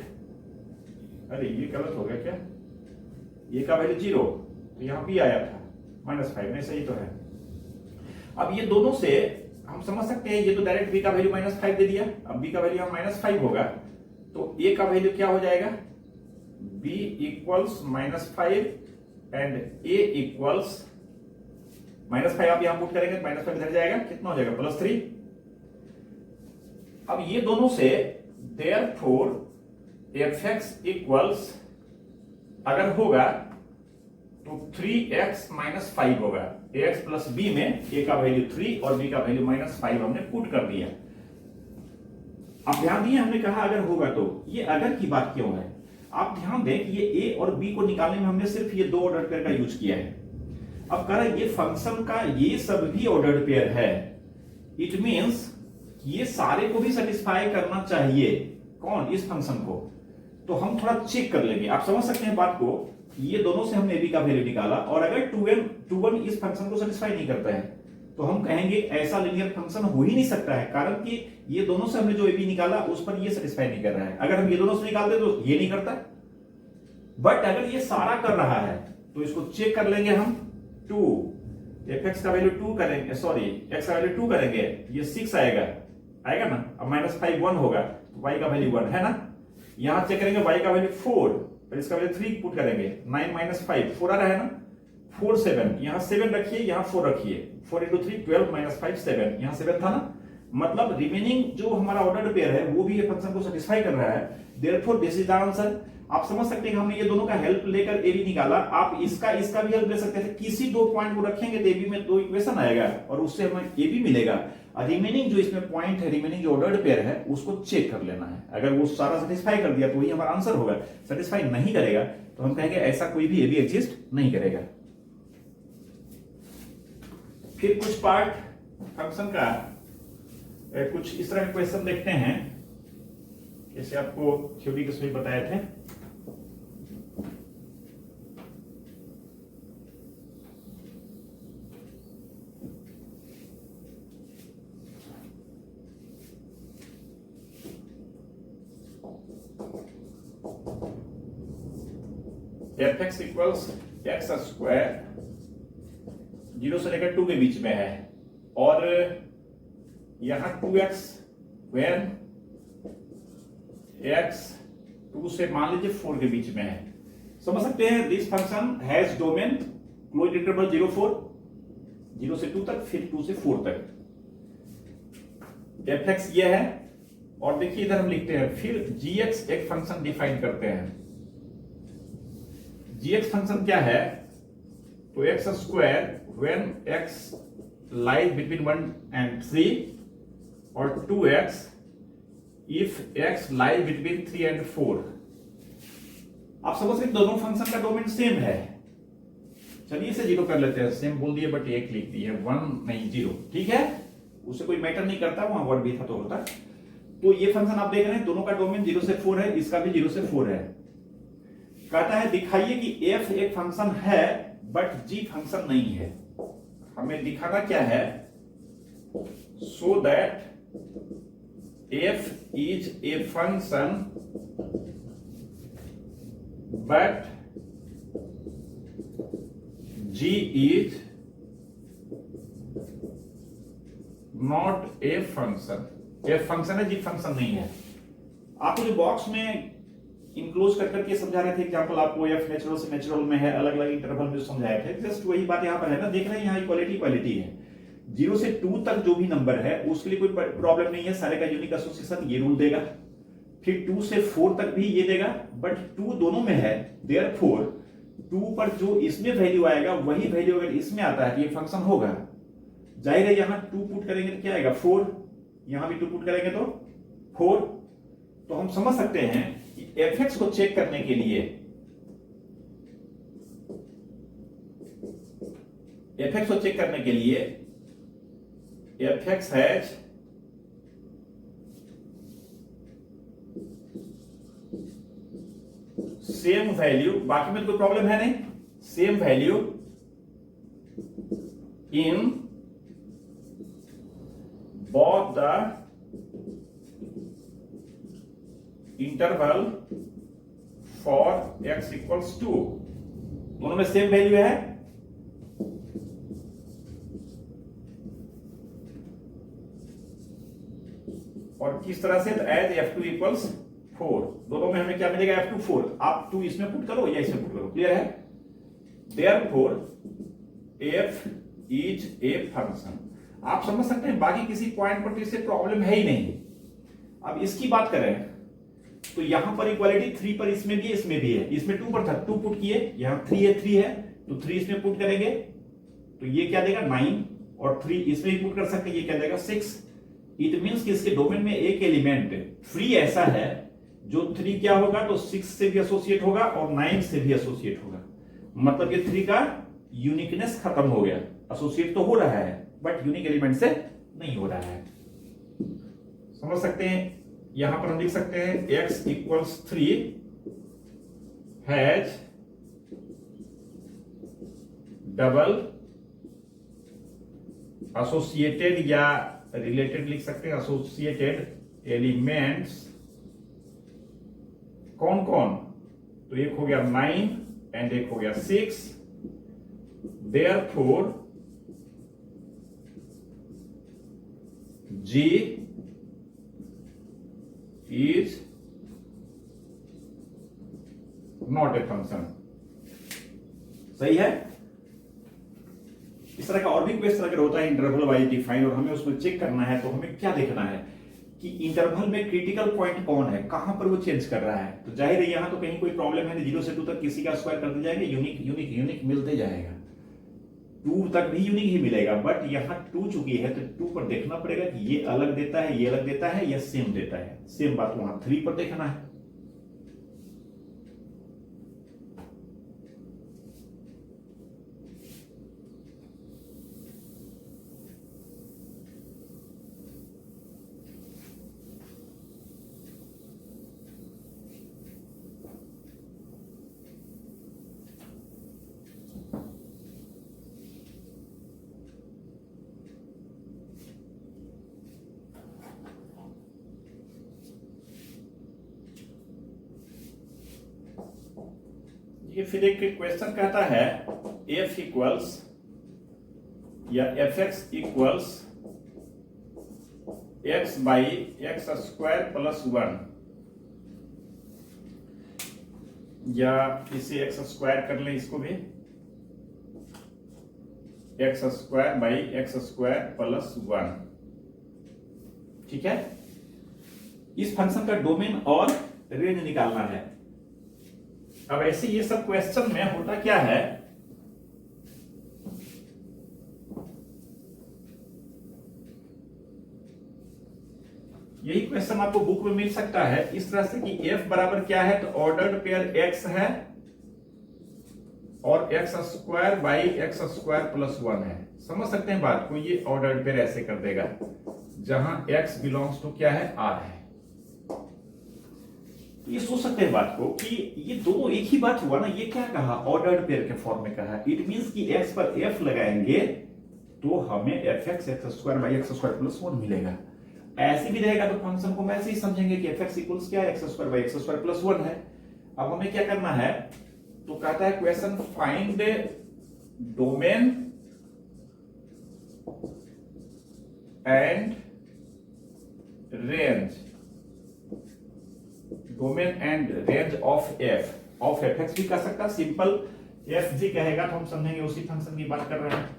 अरे ये गलत हो गया क्या, ये का वैल्यू 0 तो यहां भी आया था -5 में, सही तो है। अब ये दोनों से हम समझ सकते हैं, ये तो डायरेक्ट b का वैल्यू -5 दे दिया। अब b का वैल्यू हम -5 होगा तो a का वैल्यू क्या हो जाएगा, b equals -5 and a equals -5। आप यहां पुट करेंगे -5 इधर जाएगा, कितना हो जाएगा, +3। अब ये दोनों से देयरफॉर fx इक्वल्स अगर होगा तो 3x -5 होगा। ax प्लस b में a का वैल्यू 3 और b का वैल्यू -5 हमने पुट कर दिया। अब ध्यान दिए, हमने कहा अगर होगा तो, ये अगर की बात क्यों है, आप ध्यान दें कि ये a और b को निकालने में हमने सिर्फ ये दो ऑर्डर पेयर का यूज किया है। अब कह रहा है ये फंक्शन का ये सब भी ऑर्डर्ड पेयर है, इट मींस ये सारे को भी सेटिस्फाई करना चाहिए। कौन, इस फंक्शन को। तो हम थोड़ा चेक कर लेंगे, आप समझ सकते हैं बात को। ये दोनों से हमने b का वैल्यू निकाला और अगर 2n इस फंक्शन को सेटिस्फाई नहीं करता है तो हम कहेंगे ऐसा लीनियर फंक्शन हो ही नहीं सकता है, कारण कि ये दोनों से हमने जो ab निकाला उस पर ये सेटिस्फाई नहीं कर रहा है। अगर हम ये दोनों से निकालते तो ये नहीं करता, बट अगर ये सारा कर रहा है तो इसको चेक कर लेंगे हम। 2 fx का वैल्यू 2 करेंगे, सॉरी x का वैल्यू 2 करेंगे, ये 6 आएगा ना। अब -5 1 होगा तो y का वैल्यू 1 है ना। यहां चेक करेंगे y का वैल्यू 4 और इसका वैल्यू 3 पुट करेंगे, 9 - 5 4 आ रहा है ना। 4 7, यहां 7 रखिए, यहां 4 रखिए, 4 × 3 12 - 5 7, यहां 7 था ना। मतलब रिमेनिंग जो हमारा ऑर्डर्ड पेयर है वो भी ये फंक्शन को सेटिस्फाई कर रहा है। Therefore this is the answer. आप समझ सकते हैं कि हमने ये दोनों का हेल्प लेकर ए बी निकाला। आप इसका भी हेल्प ले सकते थे, किसी दो पॉइंट को रखेंगे तो ए बी में 2 इक्वेशन आएगा और उससे हमें ए बी मिलेगा। रिमेनिंग जो इसमें पॉइंट है, रिमेनिंग जो ऑर्डर्ड पेयर है उसको चेक कर लेना है। अगर वो सारा सेटिस्फाई कर दिया तो वही हमारा आंसर होगा। सेटिस्फाई नहीं करेगा तो हम कहेंगे ऐसा कोई भी ए बी एग्जिस्ट नहीं करेगा। फिर कुछ पार्ट फंक्शन का कुछ इस तरह के क्वेश्चन देखते हैं, जैसे आपको थ्योरी के उसमें बताए थे। F x equals x square 0 से लेकर 2 के बीच में है, और यहां 2x व्हेन x 2 से मान लीजिए 4 के बीच में है। समझ सकते हैं this function has domain closed interval 0 से 2 तक, फिर 2 से 4 तक। एफ एक्स ये है, और देखिए इधर हम लिखते हैं फिर gx एक फंक्शन डिफाइन करते हैं। gx फंक्शन क्या है, तो x square when x lies between 1 and 3 और 2x if x lies between 3 and 4। आप समझ सकते दोनों फंक्शन का डोमेन सेम है। चलिए इसे 0 कर लेते हैं, सेम बोल दिए बट एक लिख दिए, 1 नहीं 0, ठीक है, उसे कोई मैटर नहीं करता, वहां वर्ड भी था तो होता। तो ये फंक्शन आप देख रहे हैं दोनों का डोमेन 0 से 4 है, इसका भी 0 से 4 है। कहता है दिखाइए कि f एक फंक्शन है बट g फंक्शन नहीं है। हमें दिखाना क्या है, so that f is a function but g is not a function. F function है, जी फंक्शन नहीं है। आपको जो बॉक्स में इनक्लोज कर करके समझा रहे थे एग्जांपल, आपको एफ नेचुरल से नेचुरल में है, अलग अलग इंटरवल में समझाए थे, जस्ट वही बात यहां पर है ना। देख रहे हैं यहाँ इक्वालिटी है। 0 से 2 तक जो भी नंबर है उसके लिए कोई प्रॉब्लम नहीं है, सारे का यूनिक एसोसिएशन ये रूल देगा। फिर 2 से 4 तक भी ये देगा, बट 2 दोनों में है, देयरफॉर 2 पर जो इसमें वैल्यू आएगा वही वैल्यू अगर इसमें आता है तो ये फंक्शन होगा। जाहिर है यहां 2 पुट करेंगे तो क्या आएगा 4, यहां भी 2 पुट करेंगे तो 4। तो हम समझ सकते हैं कि एफ एक्स को चेक करने के लिए F x has same value, बाकी में तो कोई प्रॉब्लम है नहीं, same value in both the interval for x equals 2, दोनों में सेम वैल्यू है। और किस तरह से, एज f2 इक्वल्स 4, दोनों में हमें क्या मिलेगा f2 4। आप 2 इसमें पुट करो या इसमें पुट करो, क्लियर है। Therefore f is a function. आप समझ सकते हैं बाकी किसी पॉइंट पर तो इससे प्रॉब्लम है ही नहीं। अब इसकी बात करें तो यहां पर इक्वालिटी 3 पर इसमें भी है, इसमें 2 पर था, 2 पुट किए, यहां 3 है तो 3 इसमें पुट करेंगे तो ये क्या देगा 9, और 3 इसमें भी पुट कर सकते हैं, ये क्या देगा 6। इट मींस कि इसके डोमेन में एक एलिमेंट फ्री ऐसा है जो 3 क्या होगा तो 6 से भी एसोसिएट होगा और 9 से भी एसोसिएट होगा। मतलब ये 3 का यूनिकनेस खत्म हो गया, एसोसिएट तो हो रहा है बट यूनिक एलिमेंट से नहीं हो रहा है। समझ सकते हैं, यहां पर हम लिख सकते हैं x equals 3 has double associated, या रिलेटेड लिख सकते हैं, एसोसिएटेड एलिमेंट्स। कौन कौन, तो एक हो गया 9 एंड एक हो गया 6। Therefore G is not a function। सही है। इस तरह का और भी क्वेश्चन अगर होता है इंटरवल वाइज डिफाइन और हमें उसमें चेक करना है तो हमें क्या देखना है कि इंटरवल में क्रिटिकल पॉइंट कौन है, कहां पर वो चेंज कर रहा है। तो जाहिर है यहां तो कहीं कोई प्रॉब्लम है नहीं, 0 से 2 तक किसी का स्क्वायर करते जाएंगे, यूनिक मिलते जाएगा, 2 तक भी यूनिक ही मिलेगा। बट यहां 2 चुकी है तो 2 पर देखना पड़ेगा कि ये अलग देता है, ये अलग देता है या सेम देता है। सेम बात वहां 3 पर देखना है। देखिए फिर एक क्वेश्चन कहता है एफ इक्वल्स या F x equals x by x square plus 1, या इसे एक्स स्क्वायर कर लें, इसको भी x square by x square plus 1। ठीक है, इस फंक्शन का डोमेन और रेंज निकालना है। अब ऐसे ये सब क्वेश्चन में होता क्या है, यही क्वेश्चन आपको बुक में मिल सकता है इस तरह से कि f बराबर क्या है, तो ऑर्डर्ड पेयर x है और x square by x square plus 1 है। समझ सकते हैं बात को, ये ऑर्डर्ड पेयर ऐसे कर देगा जहां x बिलोंग्स टू क्या है, r है। ये सोच सकते हैं बात को कि ये दोनों एक ही बात हुआ ना, ये क्या कहा, ऑर्डर्ड पेयर के फॉर्म में कहा। इट मींस कि x पर f लगाएंगे तो हमें F x square by x square plus 1 मिलेगा। ऐसे भी रहेगा तो फंक्शन को मैं ऐसे ही समझेंगे कि एफ एक्स इक्वल्स क्या है, x square by x square plus 1 है। अब हमें क्या करना है, तो कहता है question find domain and range, domain and range of F x भी कर सकता, सिंपल एफ जी कहेगा तो हम समझेंगे उसी फंक्शन की बात कर रहे हैं,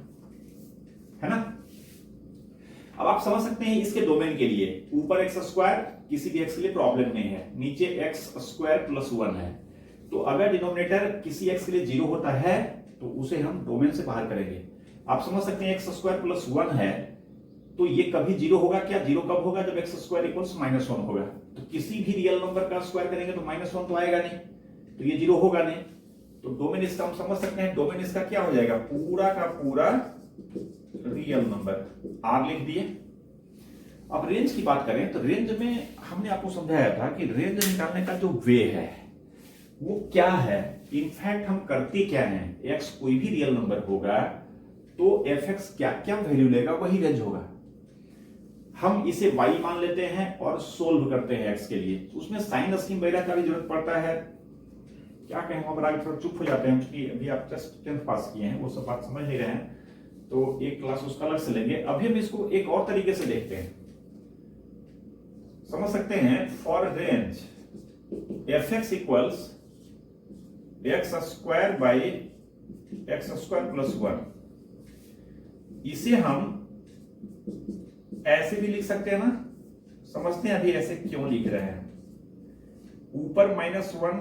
है ना। अब आप समझ सकते हैं इसके डोमेन के लिए ऊपर एक्स स्क्वायर किसी भी एक्स के लिए प्रॉब्लम नहीं है, नीचे एक्स स्क्वायर प्लस 1 है। तो अगर डिनोमिनेटर किसी एक्स के लिए 0 होता है तो उसे हम डोमेन से बाहर करेंगे। आप समझ सकते हैं एक्स स्क्वायर प्लस 1 है तो ये कभी 0 होगा क्या, 0 कब होगा, जब एक्स स्क्वायर इक्वल्स -1 होगा। तो किसी भी रियल नंबर का स्क्वायर करेंगे तो -1 तो आएगा नहीं, तो ये 0 होगा नहीं। तो डोमेन इसका हम समझ सकते हैं, डोमेन इसका क्या हो जाएगा, पूरा का पूरा रियल नंबर, आर लिख दिए। अब रेंज की बात करें तो रेंज में हमने आपको समझाया था कि रेंज निकालने का जो वे है वो क्या है। इनफैक्ट हम करते क्या है, एक्स कोई भी रियल नंबर होगा तो एफ एक्स क्या क्या वैल्यू लेगा वही रेंज होगा। हम इसे y मान लेते हैं और सोल्व करते हैं x के लिए, तो उसमें साइन स्कीम वगैरह का भी जरूरत पड़ता है। क्या कहें, हम आगे थोड़ा चुप हो जाते हैं क्योंकि अभी आप जस्ट 10th पास किए हैं, वो सब बात समझ नहीं रहे हैं, तो एक क्लास उसका अलग से लेंगे। अभी हम इसको एक और तरीके से देखते हैं, समझ सकते हैं। For range F x equals x square by x square plus 1, इसे हम ऐसे भी लिख सकते हैं ना, समझते हैं अभी ऐसे क्यों लिख रहे हैं। ऊपर -1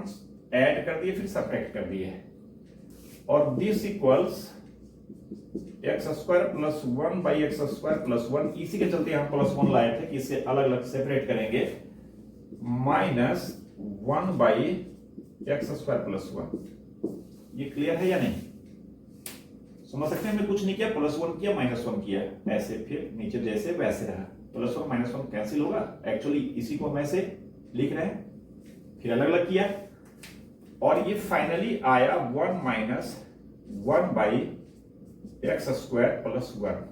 ऐड कर दिए फिर सब्ट्रैक्ट कर दिए, और this equals x square plus 1 by x square plus 1, इसी के चलते हम प्लस 1 लाए थे कि इसे अलग अलग सेपरेट करेंगे, -1 बाई एक्स स्क्वायर प्लस 1। ये क्लियर है या नहीं, समझ सकते हैं। हमने कुछ नहीं किया, +1 किया -1 किया, ऐसे फिर नीचे जैसे वैसे रहा। +1 -1 कैंसिल होगा, एक्चुअली इसी को हम ऐसे लिख रहे हैं, फिर अलग अलग किया और ये फाइनली आया 1 - 1 बाई एक्स स्क्वायर प्लस 1,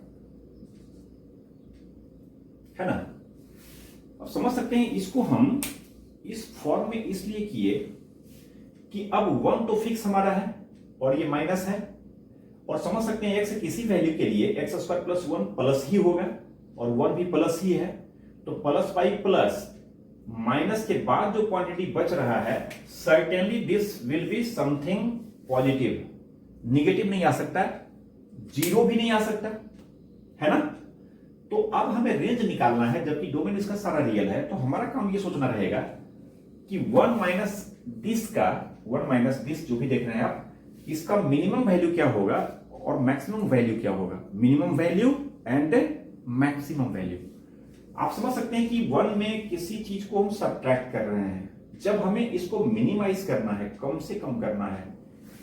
है ना। अब समझ सकते हैं इसको हम इस फॉर्म में इसलिए किए कि अब 1 तो फिक्स हमारा है और ये माइनस है, और समझ सकते हैं एक्स किसी वैल्यू के लिए एक्स स्क्वायर प्लस 1 प्लस ही होगा और 1 भी प्लस ही है, तो प्लस बाई प्लस माइनस के बाद जो क्वांटिटी बच रहा है certainly this will be something positive, negative नहीं आ सकता, 0 भी नहीं आ सकता, है ना। तो अब हमें रेंज निकालना है जबकि डोमेन इसका सारा रियल है, तो हमारा काम ये सोचना रहेगा कि 1 माइनस दिस का 1 माइनस दिस जो भी देख रहे हैं आप, इसका मिनिमम वैल्यू क्या होगा और मैक्सिमम वैल्यू क्या होगा, minimum value and maximum value. आप समझ सकते हैं कि 1 में किसी चीज को हम सब्ट्रैक्ट कर रहे हैं, जब हमें इसको मिनिमाइज करना है, कम से कम करना है,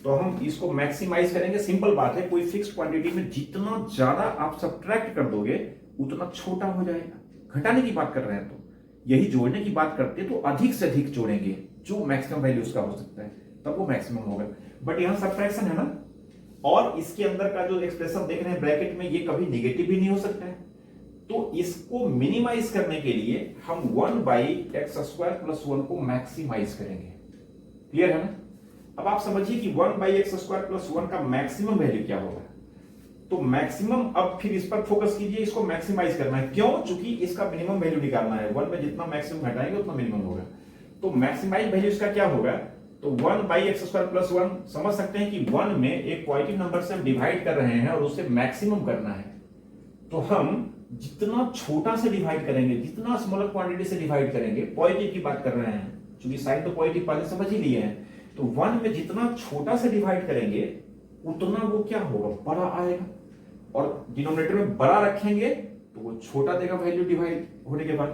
तो हम इसको मैक्सिमाइज करेंगे। सिंपल बात है, कोई फिक्स क्वांटिटी में जितना ज्यादा आप सब्ट्रैक्ट कर दोगे उतना छोटा हो जाएगा। घटाने की बात कर रहे हैं तो यही जोड़ने की बात करते हैं तो अधिक से अधिक जोड़ेंगे, जो मैक्सिमम वैल्यू उसका हो सकता है तब वो मैक्सिमम होगा। बट यहां सब्ट्रैक्शन है ना, और इसके अंदर का जो एक्सप्रेशन देख रहे हैं ब्रैकेट में, ये कभी निगेटिव भी नहीं हो सकता है। तो इसको मिनिमाइज करने के लिए हम 1 बाई एक्स स्क्वायर प्लस 1 को मैक्सिमाइज करेंगे, क्लियर है ना। अब आप समझिए कि 1/x² प्लस 1 का मैक्सिमम वैल्यू क्या होगा। तो मैक्सिमम, अब फिर इस पर फोकस कीजिए, इसको मैक्सिमाइज करना है। क्यों? क्योंकि इसका मिनिमम वैल्यू निकालना है। 1 में जितना मैक्सिमम घटाएंगे उतना मिनिमम होगा। तो मैक्सिमाइज वैल्यू इसका क्या होगा? तो 1/x² प्लस 1 समझ सकते हैं कि 1 में एक पॉजिटिव नंबर से हम डिवाइड कर रहे हैं और उसे मैक्सिमम करना है। तो हम जितना छोटा से डिवाइड करेंगे, जितना स्मॉलर क्वांटिटी से डिवाइड करेंगे, पॉजिटिव की बात कर रहे हैं क्योंकि साइन तो पॉजिटिव पहले समझ ही लिए हैं। तो 1 में जितना छोटा से डिवाइड करेंगे उतना वो क्या होगा? बड़ा आएगा। और डिनोमिनेटर में बड़ा रखेंगे तो वो छोटा देगा वैल्यू डिवाइड होने के बाद।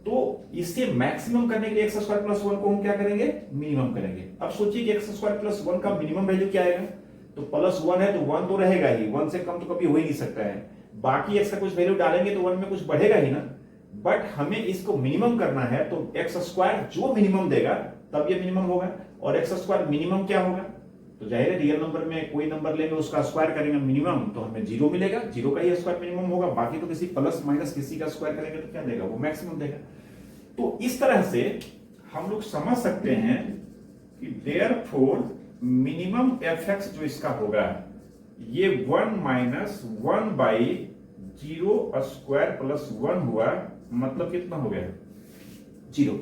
तो इसे मैक्सिमम करने के लिए x² प्लस 1 को हम क्या करेंगे? मिनिमम करेंगे। अब सोचिए कि x² प्लस 1 का मिनिमम वैल्यू क्या आएगा? तो प्लस 1 है तो 1 तो रहेगा ही, 1 से कम तो कभी हो ही नहीं सकता है। बाकी x का कुछ वैल्यू डालेंगे तो 1 में कुछ बढ़ेगा ही ना। बट हमें इसको मिनिमम करना है, तो x² जो मिनिमम देगा तब ये मिनिमम होगा। और x² मिनिमम क्या होगा? तो जाहिर है रियल नंबर में कोई नंबर लेंगे उसका स्क्वायर करेंगे मिनिमम, तो हमें 0 मिलेगा। 0 का ही स्क्वायर मिनिमम होगा। बाकी तो किसी प्लस माइनस किसी का स्क्वायर करेंगे तो क्या देगा? वो मैक्सिमम देगा। तो इस तरह से हम लोग समझ सकते हैं कि देयरफॉर मिनिमम fx जो इसका होगा ये 1 माइनस 1/0² प्लस 1 हुआ, मतलब कितना हो गया? 0।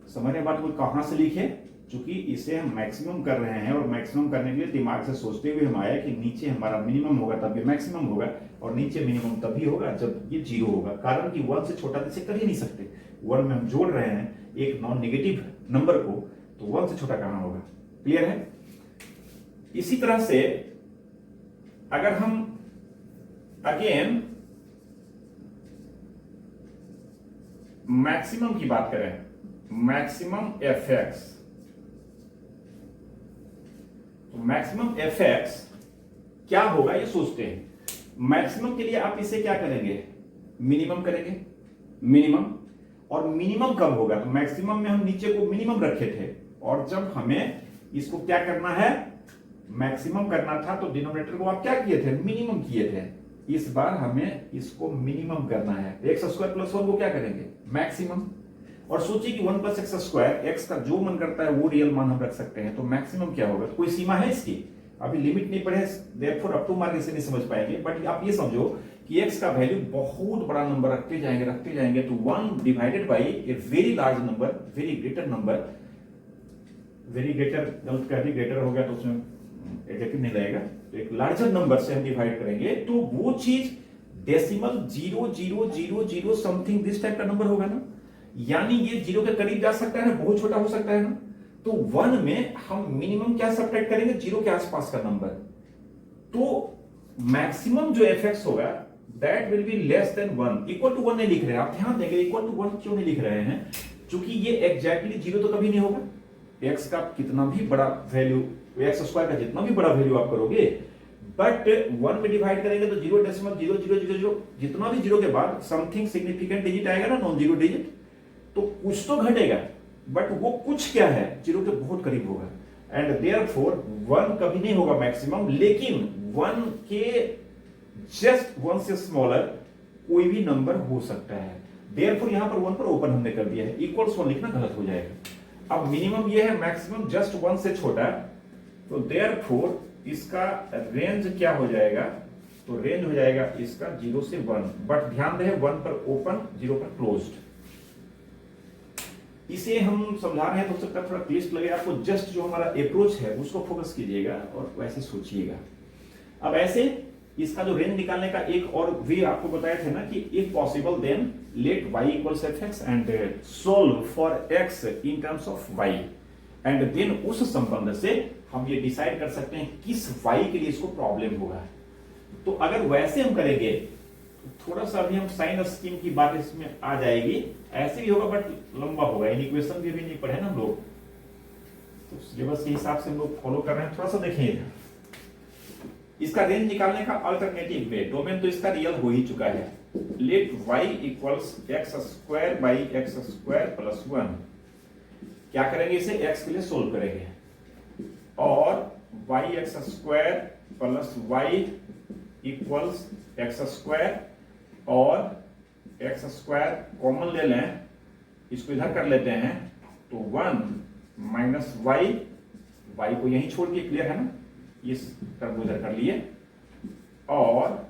समझ रहे बात को? कहां से लिखे? क्योंकि इसे हम मैक्सिमम कर रहे हैं और मैक्सिमम करने के लिए दिमाग से सोचते हुए हम आया कि नीचे हमारा मिनिमम होगा तब ये मैक्सिमम होगा, और नीचे मिनिमम तभी होगा जब ये 0 होगा। कारण कि 1 से छोटा इसे कर ही नहीं सकते। 1 में हम जोड़ रहे हैं एक नॉन नेगेटिव नंबर को, तो 1 से छोटा कहां होगा? क्लियर है? इसी तरह से अगर हम अगेन मैक्सिमम की बात करें, मैक्सिमम fx, तो मैक्सिमम fx क्या होगा ये सोचते हैं। मैक्सिमम के लिए आप इसे क्या करेंगे? मिनिमम करेंगे। मिनिमम, और मिनिमम कब होगा? तो मैक्सिमम में हम नीचे को मिनिमम रखे थे, और जब हमें इसको क्या करना है? मैक्सिमम करना था, तो डिनोमिनेटर को आप क्या किए थे? मिनिमम किए थे। इस बार हमें इसको मिनिमम करना है। x² प्लस 1 को क्या करेंगे? मैक्सिमम। और सोचिए कि 1 प्लस x², x का जो मन करता है वो रियल मान हम रख सकते हैं। तो मैक्सिमम क्या होगा? कोई सीमा है इसकी? अभी लिमिट नहीं पढ़े, देयरफॉर अप टू मार्क इसे नहीं समझ पाएंगे। बट आप ये समझो कि x का वैल्यू बहुत बड़ा नंबर रखते जाएंगे तो 1 divided by a very large number, very greater number, very greater, गलत कह दी, ग्रेटर हो गया तो उसमें एडजेक्टिव नहीं लगेगा। तो एक लार्जर नंबर से हम डिवाइड करेंगे तो वो चीज डेसिमल 0.000 समथिंग दिस टाइप का नंबर होगा ना। यानी ये 0 के करीब जा सकता है ना, बहुत छोटा हो सकता है ना। तो 1 में हम मिनिमम क्या सब्ट्रैक्ट करेंगे? 0 के आसपास का नंबर। तो मैक्सिमम जो fx होगा that will be less than 1। Equal to 1 नहीं लिख रहे हैं, आप ध्यान देंगे इक्वल टू 1 क्यों नहीं लिख रहे हैं? क्योंकि ये एग्जैक्टली 0 तो कभी नहीं होगा। x का कितना भी बड़ा वैल्यू, x² का जितना भी बड़ा वैल्यू आप करोगे, बट 1 में डिवाइड करेंगे तो 0.0000 जितना भी 0 के बाद समथिंग सिग्निफिकेंट डिजिट आएगा ना, नॉन जीरो डिजिट, तो कुछ तो घटेगा। बट वो कुछ क्या है? 0 के बहुत करीब होगा। एंड देयरफॉर 1 कभी नहीं होगा मैक्सिमम, लेकिन 1 के जस्ट 1 से स्मॉलर कोई भी नंबर हो सकता है। देयरफॉर यहां पर 1 पर ओपन हमने कर दिया है, इक्वल्स 1 लिखना गलत हो जाएगा। अब मिनिमम ये है, मैक्सिमम जस्ट 1 से छोटा, तो देयरफॉर इसका रेंज क्या हो जाएगा? तो रेंज हो जाएगा इसका 0 से 1। बट ध्यान रहे 1 पर ओपन, 0 पर क्लोज्ड। इसे हम समझा रहे हैं तो हो सकता है थोड़ा क्लिष्ट लगे आपको। जस्ट जो हमारा अप्रोच है उसको फोकस कीजिएगा और वैसे सोचिएगा। अब ऐसे इसका जो रेंज निकालने का एक और वे आपको बताए थे ना कि if possible then let y equals fx and solve for x in terms of y, and then उस संबंध से हम ये डिसाइड कर सकते हैं किस y के लिए इसको प्रॉब्लम होगा। तो अगर वैसे हम करेंगे थोड़ा सा अभी हम साइन स्कीम की बात इसमें आ जाएगी, ऐसे भी होगा बट लंबा होगा। इन इक्वेशन भी नहीं पढ़े ना हम लोग, तो सिलेबस के हिसाब से हम लोग फॉलो कर रहे हैं। थोड़ा सा देखिए इसका रेंज निकालने का अल्टरनेटिव वे। डोमेन तो इसका रियल हो ही चुका है। Let y equals x² by x² plus 1। क्या करेंगे? इसे x के लिए सोल्व करेंगे और y(x² plus y equals x² और x² कॉमन ले लें, इसको इधर कर लेते हैं, तो 1 माइनस वाई, वाई को यहीं छोड़ के, क्लियर है ना, इस टर्म को इधर कर लिए, और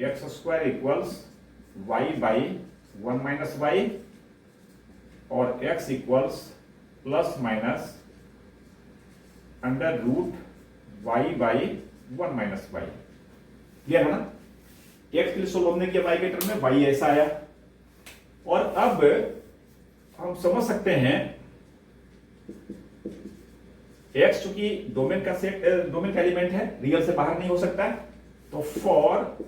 x square equals y by 1 minus y, और x equals plus minus under root y by 1 minus y. Clear है ना, एक्स के लिए सोल्व हमने किया वाई के टर्म में, वाई ऐसा आया। और अब हम समझ सकते हैं एक्स चूंकि डोमेन का सेट, डोमेन का एलिमेंट है, रियल से बाहर नहीं हो सकता, तो for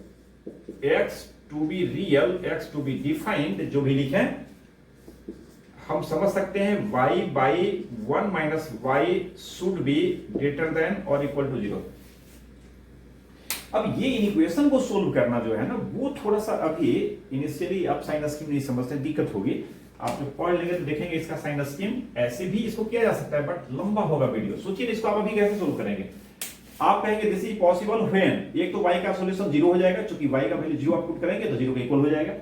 x to be real, x to be defined, जो भी लिखे हम समझ सकते हैं y by 1 minus y should be greater than और इक्वल टू 0। अब ये इक्वेशन को सोल्व करना जो है ना, वो थोड़ा सा अभी इनिशियली आप साइन स्कीम नहीं समझते, दिक्कत होगी। आप जब पढ़ लेंगे तो देखेंगे इसका साइन स्कीम ऐसे भी इसको किया जा सकता है, बट लंबा होगा वीडियो। सोचिए इसको आप अभी कैसे सोल्व करेंगे। आप कहेंगे दिस इज पॉसिबल व्हेन, एक तो y का सॉल्यूशन 0 हो जाएगा, क्योंकि y का वैल्यू 0 आप पुट करेंगे तो 0 के इक्वल हो जाएगा।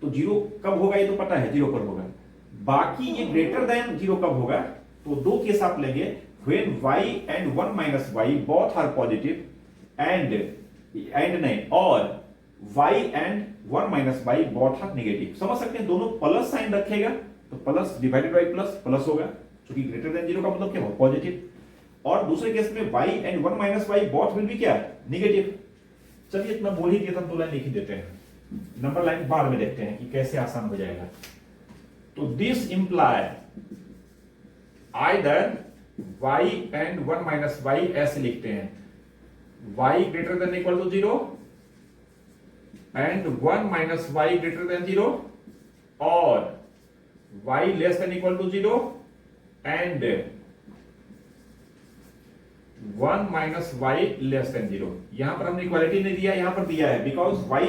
तो 0 कब होगा ये तो पता है, 0 पर होगा। बाकी ये ग्रेटर देन 0 कब होगा, तो दो केस आप लेंगे, when y and 1 minus y both are positive, and नहीं, और y and 1 minus y both are negative. समझ सकते हैं, दोनों प्लस साइन रखेगा तो plus divided by plus, plus होगा, क्योंकि ग्रेटर देन 0 का मतलब क्या हो, पॉजिटिव। और दूसरे केस में y and 1 minus y both will be क्या, नेगेटिव। चलिए इतना बोल ही दिया था, 2 लाइन लिख ही देते हैं, नंबर लाइन बाद में देखते हैं कि कैसे आसान हो जाएगा। तो this imply either y and 1 minus y ऐसे लिखते हैं, y greater than equal to 0 and 1 minus y greater than 0, और y less than equal to 0 and 1 minus y less than 0। यहां पर हमने इक्वालिटी नहीं दिया, यहां पर दिया है बिकॉज y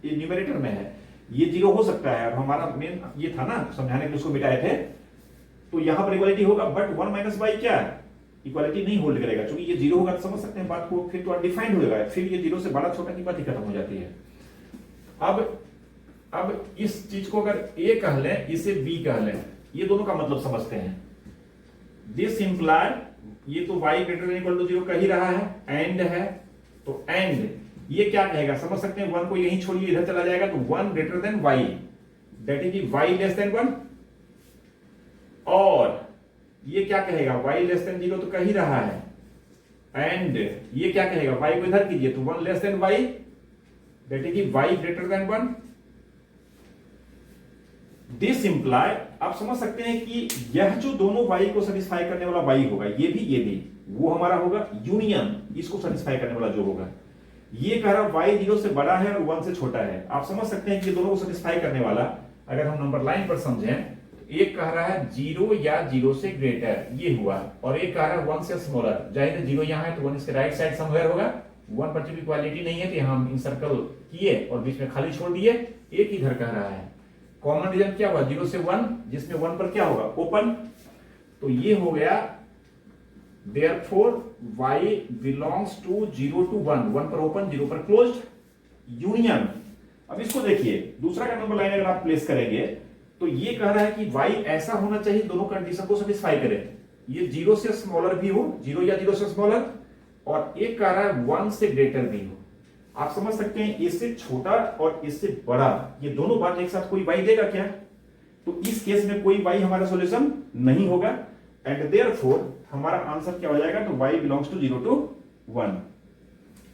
न्यूमरेटर में है, ये 0 हो सकता है, और हमारा मेन ये था ना समझाने के लिए उसको मिटाए थे, तो यहां पर इक्वालिटी होगा, बट 1 माइनस वाई क्या है, इक्वालिटी नहीं होल्ड करेगा, क्योंकि ये 0 होगा तो समझ सकते हैं बात को, फिर तो अनडिफाइंड हो जाएगा, फिर ये 0 से बड़ा छोटा की बात ही खत्म हो जाती है। अब इस चीज को अगर a कह लें, इसे b कह लें, ये दोनों का मतलब समझते हैं। दिस इंप्लाई, ये तो y greater than equal to 0 कह ही रहा है, एंड है, तो एंड ये क्या कहेगा, समझ सकते हैं, 1 को यहीं छोड़िए, इधर चला जाएगा, तो 1 greater than y, that is y less than 1, और ये क्या कहेगा, y लेस देन 0 तो कह ही रहा है, एंड ये क्या कहेगा, y को इधर कीजिए तो 1 less than y, that is y greater then 1। This imply, आप समझ सकते हैं कि यह जो दोनों y को सेटिस्फाई करने वाला y होगा, ये भी वो हमारा होगा यूनियन, इसको सेटिस्फाई करने वाला जो होगा, ये कह रहा y 0 से बड़ा है और 1 से छोटा है। आप समझ सकते हैं कि दोनों को सेटिस्फाई करने वाला, अगर हम नंबर लाइन पर समझें, एक कह रहा है 0 या 0 से ग्रेटर, ये हुआ, और एक कह रहा है 1 से स्मॉलर, जाहिर है 0 यहां है तो 1 इसके राइट साइड समवेयर होगा, 1 पर चूंकि इक्वालिटी नहीं है तो यहां हम इंसर्कल किए और बीच में खाली छोड़ दिए, एक इधर कह रहा है। कॉमन रीजन क्या हुआ, 0 से 1, जिसमें 1 पर क्या होगा, ओपन, तो ये हो गया therefore y belongs to 0 to 1, 1 पर ओपन 0 पर क्लोज्ड, यूनियन। अब इसको देखिए, दूसरा का नंबर लाइन अगर आप प्लेस करेंगे तो ये कह रहा है कि y ऐसा होना चाहिए दोनों कंडीशन को सेटिस्फाई करे, ये 0 से स्मॉलर भी हो, 0 या 0 से स्मॉलर, और एक कह रहा है 1 से ग्रेटर भी हो। आप समझ सकते हैं, इससे छोटा और इससे बड़ा, ये दोनों बात एक साथ कोई y देगा क्या, तो इस केस में कोई y हमारा सॉल्यूशन नहीं होगा, एंड देयरफॉर हमारा आंसर क्या हो जाएगा, तो y बिलोंग्स टू 0 to 1।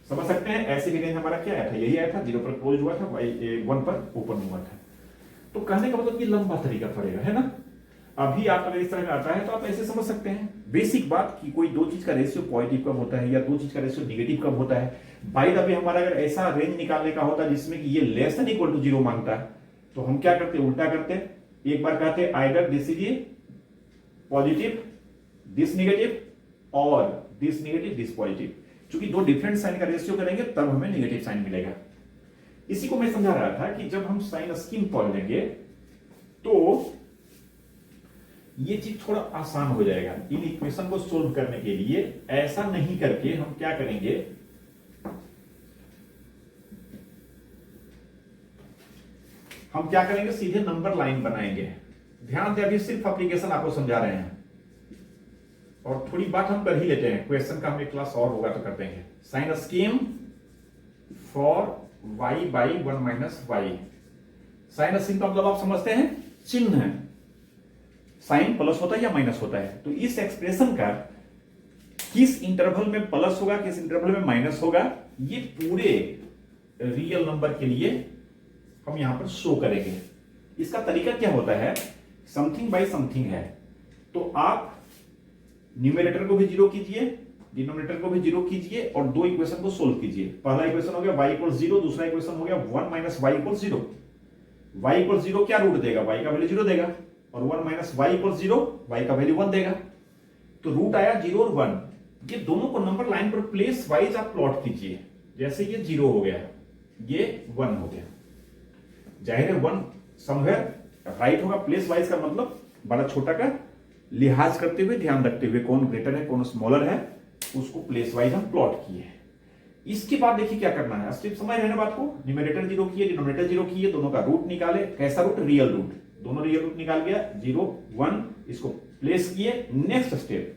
समझ सकते हैं, ऐसे भी रेंज हमारा क्या आया था, यही आया था, 0 पर क्लोज हुआ था, 1 पर ओपन हुआ था। तो कहने का मतलब कि लंबा तरीका पड़ेगा, है ना। अभी आप अगर इस तरह में आता है तो आप ऐसे समझ सकते हैं बेसिक बात कि कोई दो चीज का रेशियो पॉजिटिव कब होता है या दो चीज का रेशियो नेगेटिव कब होता है। बाय द वे हमारा अगर ऐसा रेंज निकालने का होता जिसमें कि ये लेस देन इक्वल टू 0 मांगता है, तो हम क्या करते, उल्टा करते, एक बार कहते either this is positive, this negative, और दिस नेगेटिव, दिस पॉजिटिव। क्योंकि दो डिफरेंट साइन का रेशियो करेंगे तब हमें नेगेटिव साइन मिलेगा। इसी को मैं समझा रहा था कि जब हम साइन स्कीम पढ़ लेंगे तो ये चीज थोड़ा आसान हो जाएगा। इन इक्वेशन को सोल्व करने के लिए ऐसा नहीं करके हम क्या करेंगे, हम क्या करेंगे, सीधे नंबर लाइन बनाएंगे। ध्यान दें, अभी सिर्फ एप्लीकेशन आपको समझा रहे हैं। और थोड़ी बात हम कर ही लेते हैं, क्वेश्चन का हम एक क्लास और होगा तो करते हैं। Sign scheme for y by 1 minus y. Sign scheme का मतलब आप समझते हैं, चिन्ह है, साइन प्लस होता है या माइनस होता है। तो इस एक्सप्रेशन का किस इंटरवल में प्लस होगा, किस इंटरवल में माइनस होगा, ये पूरे रियल नंबर के लिए हम यहां पर शो करेंगे। इसका तरीका क्या होता है, समथिंग बाय समथिंग है। तो आप न्यूमरेटर को भी जीरो कीजिए, डिनोमिनेटर को भी जीरो कीजिए और दो इक्वेशन को सोल्व कीजिए। पहला इक्वेशन हो गया y इक्वल 0, दूसरा इक्वेशन हो गया 1 minus y equal 0। y equal 0 क्या रूट देगा, y का वैल्यू 0 देगा, और 1 माइनस वाई इक्वल 0, y का वैल्यू 1 देगा। तो रूट आया 0 और 1, ये दोनों को नंबर लाइन पर प्लेस वाइज आप प्लॉट कीजिए। जैसे ये 0 हो गया, ये 1 हो गया, जाहिर है 1 समवेयर राइट होगा। प्लेस वाइज का मतलब बड़ा छोटा का लिहाज करते हुए, ध्यान रखते हुए कौन ग्रेटर है कौन स्मॉलर है, उसको प्लेस वाइज हम प्लॉट किए। इसके बाद देखिए क्या करना है, स्टेप समझ रहे हैं बात को। न्यूमरेटर जीरो किए, डिनोमिनेटर जीरो किए, दोनों का रूट निकाले। कैसा रूट, रियल रूट, दोनों रियल रूट निकाल गया, 0 1, इसको प्लेस किए। नेक्स्ट स्टेप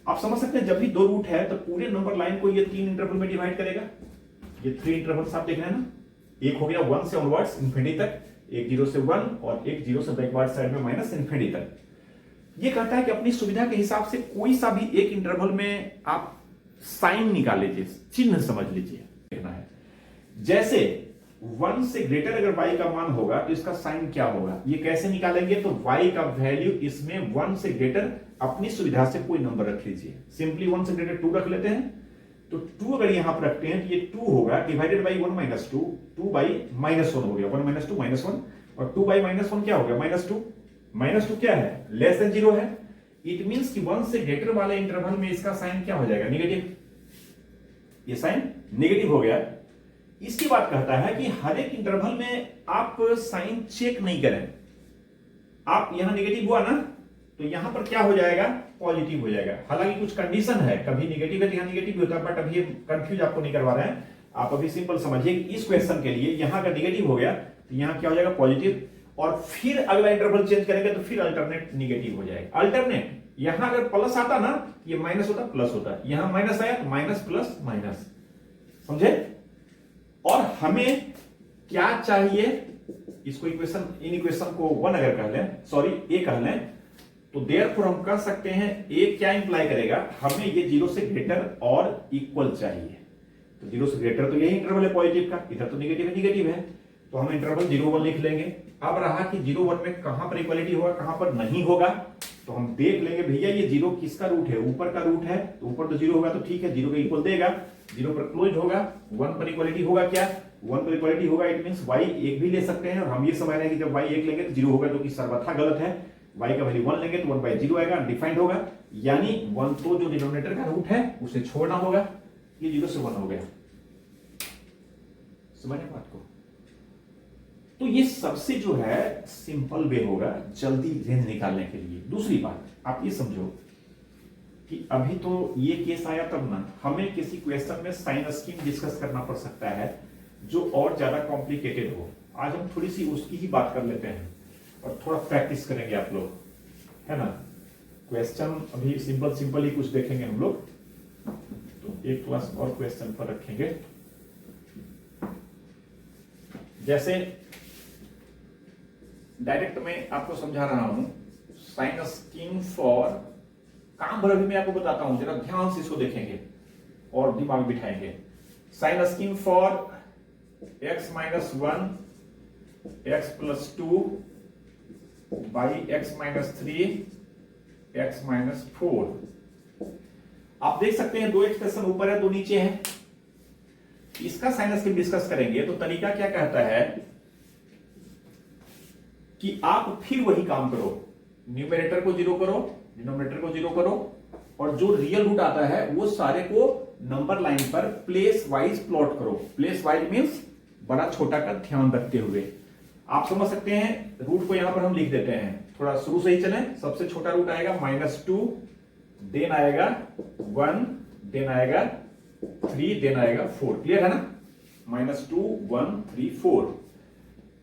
आप समझ सकते हैं, जब भी दो रूट है तो पूरे नंबर लाइन को ये 3 इंटरवल में डिवाइड करेगा। ये 3 इंटरवल्स आप देख रहे हैं ना, एक हो गया 1 से ऑनवर्ड्स इंफिनिटी तक, एक 0 से 1 और एक 0 से बैकवर्ड साइड में माइनस इंफिनिटी तक। ये कहता है कि अपनी सुविधा के हिसाब से कोई सा भी एक इंटरवल में आप साइन निकाल लीजिए, चिन्ह समझ लीजिए, देखना है। जैसे 1 से ग्रेटर अगर y का मान होगा तो इसका साइन क्या होगा, ये कैसे निकालेंगे। तो y का वैल्यू इसमें 1 से ग्रेटर अपनी सुविधा से कोई नंबर रख लीजिए। सिंपली 1 से ग्रेटर 2 रख लेते हैं। तो 2 अगर यहां पर रखते हैं तो ये 2 होगा divided by 1 minus 2, 2 by minus 1 हो गया, 1 माइनस 2 माइनस 1, और 2 बाई माइनस 1 क्या हो गया, माइनस 2। माइनस 2 क्या है, लेस देन 0 है। इट मींस कि 1 से ग्रेटर वाले इंटरवल में इसका साइन क्या हो जाएगा, नेगेटिव। ये साइन नेगेटिव हो गया। इसकी बात कहता है कि हर एक इंटरवल में आप साइन चेक नहीं करें। आप यहां नेगेटिव हुआ ना, तो यहां पर क्या हो जाएगा, पॉजिटिव हो जाएगा। हालांकि कुछ कंडीशन है, कभी नेगेटिव है, यहां नेगेटिव भी होता है, बट अभी ये कंफ्यूज आपको नहीं करवा रहे हैं। आप अभी सिंपल समझिए कि इस क्वेश्चन के लिए यहां अगर नेगेटिव हो गया तो यहां क्या हो जाएगा, पॉजिटिव, और फिर अगला इंटरवल चेंज करेंगे तो फिर अल्टरनेट नेगेटिव हो जाएगा। अल्टरनेट यहां अगर प्लस आता ना, ये माइनस होता प्लस होता, यहां माइनस आया तो माइनस प्लस माइनस, समझे। और हमें क्या चाहिए, इसको इक्वेशन, इन इक्वेशन को 1 अगर कह लें, सॉरी ए कह लें, तो देयरफॉर हम कह सकते हैं ए क्या इंप्लाई करेगा, हमें ये 0 से ग्रेटर और इक्वल चाहिए। तो 0 से ग्रेटर तो यही इंटरवल है पॉजिटिव का, इधर तो नेगेटिव है, तो हम इंटरवल 0 1 लिख लेंगे। अब रहा कि 0 1 में कहां पर इक्वालिटी होगा, कहां पर नहीं होगा, तो हम देख लेंगे भैया ये 0 किसका रूट है, ऊपर का रूट है, तो ऊपर तो 0 होगा तो ठीक है, 0 का इक्वल देगा, 0 पर क्लोज होगा। 1 पर इक्वालिटी होगा क्या, 1 पर इक्वालिटी होगा, इट मींस y 1 भी ले सकते हैं। और हम ये समझ रहे हैं कि जब y 1 लेंगे तो 0 होगा, जो कि सर्वथा गलत है। y का वैल्यू 1 लेंगे तो 1/0 आएगा, डिफाइंड होगा, यानी 1 तो जो डिनोमिनेटर का रूट है उसे छोड़ना होगा। ये 0 से 1 हो गया, समझ रहे बात को। तो ये सबसे जो है सिंपल वे होगा जल्दी रेंज निकालने के लिए। दूसरी बात आप ये समझो कि अभी तो ये केस आया तब ना, हमें किसी क्वेश्चन में साइन स्कीम डिस्कस करना पड़ सकता है जो और ज्यादा कॉम्प्लिकेटेड हो। आज हम थोड़ी सी उसकी ही बात कर लेते हैं और थोड़ा प्रैक्टिस करेंगे आप लोग, है ना। क्वेश्चन अभी सिंपल ही कुछ देखेंगे हम लोग, तो एक क्लास और क्वेश्चन पर रखेंगे। जैसे डायरेक्ट मैं आपको समझा रहा हूं, साइन स्कीम फॉर, काम भर भी मैं आपको बताता हूं, जरा ध्यान से इसको देखेंगे और दिमाग बिठाएंगे। Sign scheme for x minus 1 x plus 2 by x minus 3 x minus 4। आप देख सकते हैं दो एक्सप्रेशन ऊपर है, दो नीचे है। इसका साइन स्कीम डिस्कस करेंगे तो तरीका क्या कहता है कि आप फिर वही काम करो, न्यूमरेटर को 0 करो, डिनोमिनेटर को 0 करो, और जो रियल रूट आता है वो सारे को नंबर लाइन पर प्लेस वाइज प्लॉट करो। प्लेस वाइज मींस बड़ा छोटा का ध्यान रखते हुए। आप समझ सकते हैं, रूट को यहां पर हम लिख देते हैं, थोड़ा शुरू से ही चलें। सबसे छोटा रूट आएगा -2, देन आएगा 1, देन आएगा 3, देन आएगा 4। क्लियर है ना, -2 1 3 4।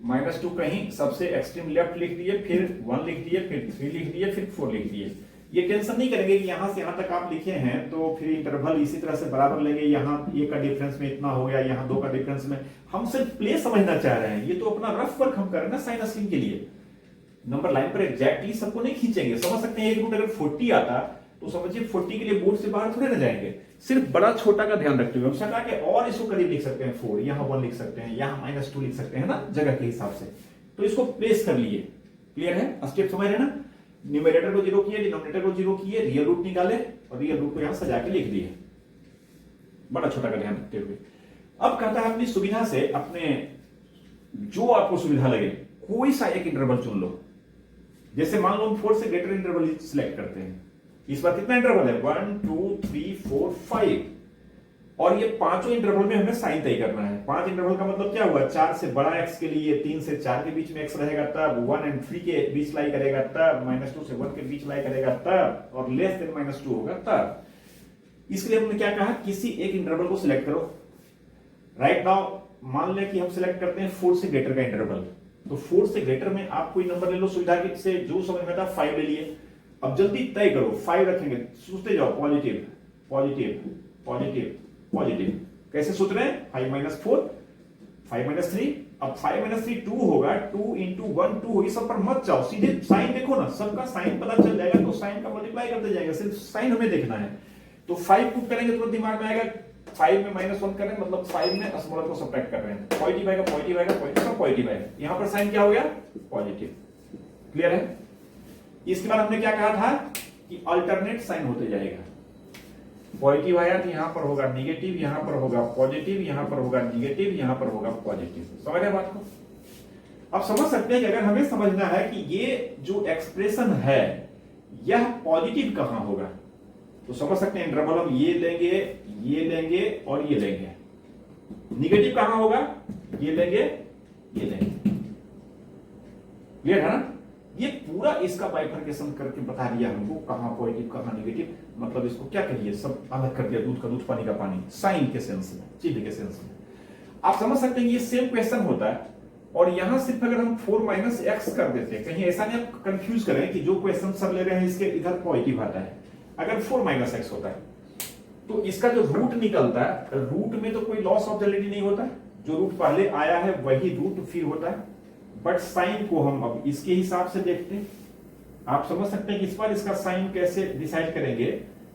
-2 कहीं सबसे एक्सट्रीम लेफ्ट लिख दिए, फिर 1 लिख दिए, फिर 3 लिख दिए, फिर 4 लिख दिए। ये टेंशन नहीं करेंगे कि यहां से यहां तक आप लिखे हैं तो फिर इंटरवल इसी तरह से बराबर लेंगे, यहाँ एक का डिफरेंस में इतना हो गया, यहाँ 2 का डिफरेंस में। हम सिर्फ प्ले समझना चाह रहे हैं, ये तो अपना रफ वर्क हम कर रहे हैं ना साइन स्कीम के लिए। नंबर लाइन पर एग्जैक्टली सबको नहीं खींचेंगे, समझ सकते हैं। एक रूट अगर 40 आता तो समझिए 40 के लिए बोर्ड से बाहर थोड़े ना जाएंगे, सिर्फ बड़ा छोटा का ध्यान रखते हुए हम सटा के और इसको करीब लिख सकते हैं 4, यहाँ 1 लिख सकते हैं, यहाँ -2 लिख सकते हैं ना जगह के हिसाब से। तो इसको प्लेस कर लिए, क्लियर है, स्टेप समझ रहे ना। न्यूमरेटर को 0 किए, डिनोमिनेटर को 0 किए, रियल रूट निकाले और रियल रूट को यहां सजा के लिख दिए, बड़ा छोटा का ध्यान रखते हुए। अब कहता है अपनी सुविधा से, अपने जो आपको सुविधा लगे कोई सा एक इंटरवल चुन लो। जैसे मान लो हम 4 से ग्रेटर इंटरवल सिलेक्ट करते हैं। इस बार कितना इंटरवल है, 1 2 3 4 5, और ये पांचों इंटरवल में हमें साइन तय करना है। 5 इंटरवल का मतलब क्या हुआ, 4 से बड़ा x के लिए 3 से 4 के बीच में x रहेगा तब, 1 और 3 के बीच लाई करेगा तब, -2 से 1 के बीच लाई करेगा तब, और लेस देन -2 होगा तब। इसके लिए हमने क्या कहा, किसी एक इंटरवल को सिलेक्ट करो। राइट नाउ मान लें कि हम सिलेक्ट करते हैं 4 से ग्रेटर का इंटरवल, तो 4 से ग्रेटर में आप कोई नंबर ले लो सुविधा के से, जो समझ में आता 5 ले लिए। अब जल्दी तय करो, 5 रखेंगे, सोचते जाओ, पॉजिटिव पॉजिटिव पॉजिटिव पॉजिटिव। कैसे सोच रहे हैं, 5 - 4 5 - 3। अब 5 - 3 2 होगा, 2 × 1 2 होगी। सब पर मत जाओ, सीधे साइन देखो ना, सबका साइन पता चल जाएगा, तो साइन का मल्टीप्लाई करते जाएंगे, सिर्फ साइन हमें देखना है। तो 5 पुट करेंगे तो दिमाग में आएगा 5 में -1 कर रहे हैं, मतलब 5 में स्मॉलर को सब्ट्रैक्ट कर रहे हैं, पॉजिटिव आएगा पॉजिटिव आएगा पॉजिटिव पॉजिटिव आएगा। यहां पर साइन क्या हो गया, पॉजिटिव, क्लियर है। इसके बाद हमने क्या कहा था कि अल्टरनेट साइन होते जाएगा। पॉजिटिव आया तो यहां पर होगा निगेटिव, यहां पर होगा पॉजिटिव, यहां पर होगा निगेटिव, यहां पर होगा पॉजिटिव। समझ रहे बात को। अब समझ सकते हैं कि अगर हमें समझना है कि ये जो एक्सप्रेशन है यह पॉजिटिव कहां होगा, तो समझ सकते हैं इंटरवल हम ये लेंगे और ये लेंगे। निगेटिव कहां होगा, ये लेंगे ये लेंगे, क्लियर है ना। ये पूरा इसका बाइफर्केशन करके बता दिया हमको, कहां पॉजिटिव कहां निगेटिव, मतलब इसको क्या कहिए, सब अलग कर दिया, दूध का दूध पानी का पानी, साइन के सेंस में, चिन्ह के सेंस में। आप समझ सकते हैं ये सेम क्वेश्चन होता है, और यहां सिर्फ अगर हम 4 - x कर देते हैं, कहीं ऐसा नहीं आप कंफ्यूज करें कि जो क्वेश्चन सब ले रहे हैं इसके इधर पॉजिटिव आता है। अगर 4 - x होता है तो इसका जो रूट निकलता है, रूट में तो कोई लॉस ऑफ वैलिडिटी नहीं होता, जो रूट पहले आया है वही रूट फिर होता है। बट साइन को हम अब इसके हिसाब से देखते हैं। आप समझ सकते हैं कि इस बार इसका साइन कैसे डिसाइड करेंगे,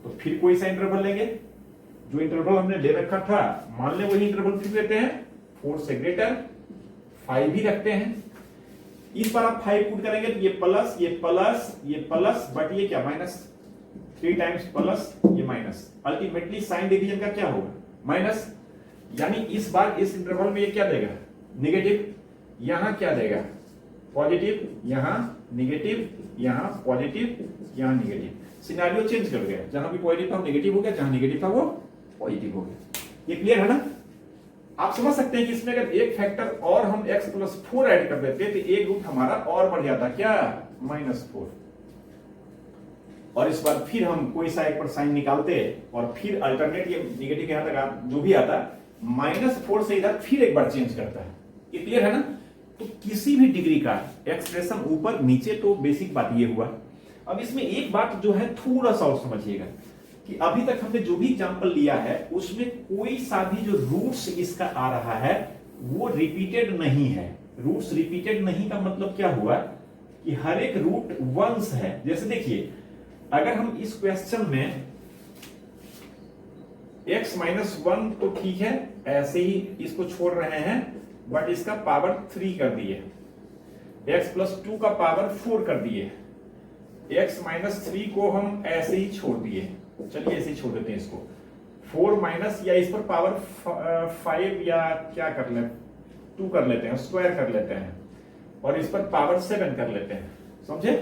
तो फिर कोई सा इंटरवल लेंगे, जो इंटरवल हमने ले रखा था मान ले वही इंटरवल फिर लेते हैं, 4 से ग्रेटर 5 भी रखते हैं। इस बार आप 5 पुट करेंगे तो ये प्लस ये प्लस ये प्लस, बट ये क्या माइनस, 3 टाइम्स प्लस ये माइनस, अल्टीमेटली साइन डिवीजन का क्या होगा, माइनस। यानी इस बार इस इंटरवल में ये क्या देगा, निगेटिव, यहां क्या देगा, पॉजिटिव, यहां निगेटिव, यहां पॉजिटिव, यहां निगेटिव। सिनेरियो चेंज कर गया, जहां भी पॉजिटिव था वो निगेटिव हो गया, जहां निगेटिव था वो पॉजिटिव हो गया। ये क्लियर है ना। आप समझ सकते हैं कि इसमें अगर एक फैक्टर और हम x + 4 ऐड कर देते तो एक रूट हमारा और बढ़ जाता, क्या, -4। और इस बार फिर हम कोई सा एक पर साइन निकालते और फिर अल्टरनेट ये निगेटिव यहां तक जो भी आता, -4 से इधर फिर एक बार चेंज करता है। ये क्लियर है ना। तो किसी भी डिग्री का एक्सप्रेशन ऊपर नीचे, तो बेसिक बात ये हुआ। अब इसमें एक बात जो है थोड़ा सा और समझिएगा कि अभी तक हमने जो भी एग्जांपल लिया है उसमें कोई सा भी जो रूट्स इसका आ रहा है वो रिपीटेड नहीं है। रूट्स रिपीटेड नहीं का मतलब क्या हुआ कि हर एक रूट वंस है। जैसे देखिए, अगर हम इस क्वेश्चन में x - 1 तो ठीक है, ऐसे ही इसको छोड़ रहे हैं, बट इसका पावर 3 कर दिए, x + 2 का पावर 4 कर दिए, x - 3 को हम ऐसे ही छोड़ दिए, चलिए ऐसे ही छोड़ देते हैं इसको, 4 माइनस या इस पर पावर 5 या क्या कर ले 2 कर लेते हैं, स्क्वायर कर लेते हैं, और इस पर पावर 7 कर लेते हैं, समझे।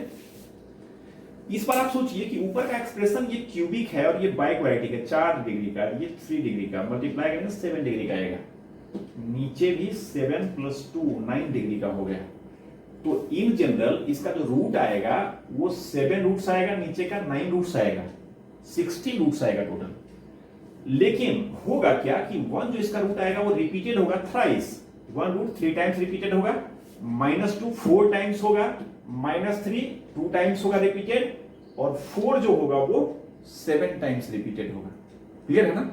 इस पर आप सोचिए कि ऊपर का एक्सप्रेशन ये क्यूबिक है और ये बाइक्वाड्रेटिक है, 4 डिग्री का, ये 3 डिग्री का, मल्टीप्लाई करेंगे 7 डिग्री का आएगा, नीचे भी 7 + 2 9 डिग्री का हो गया। तो इन जनरल इसका जो रूट आएगा वो 7 रूट्स आएगा, नीचे का 9 रूट्स आएगा, 16 रूट्स आएगा टोटल। लेकिन होगा क्या कि 1 जो इसका रूट आएगा वो रिपीटेड होगा थ्राइस, 1 रूट 3 टाइम्स रिपीटेड होगा, -2 4 टाइम्स होगा, -3 2 टाइम्स होगा रिपीटेड, और 4 जो होगा वो 7 टाइम्स रिपीटेड होगा। क्लियर है ना?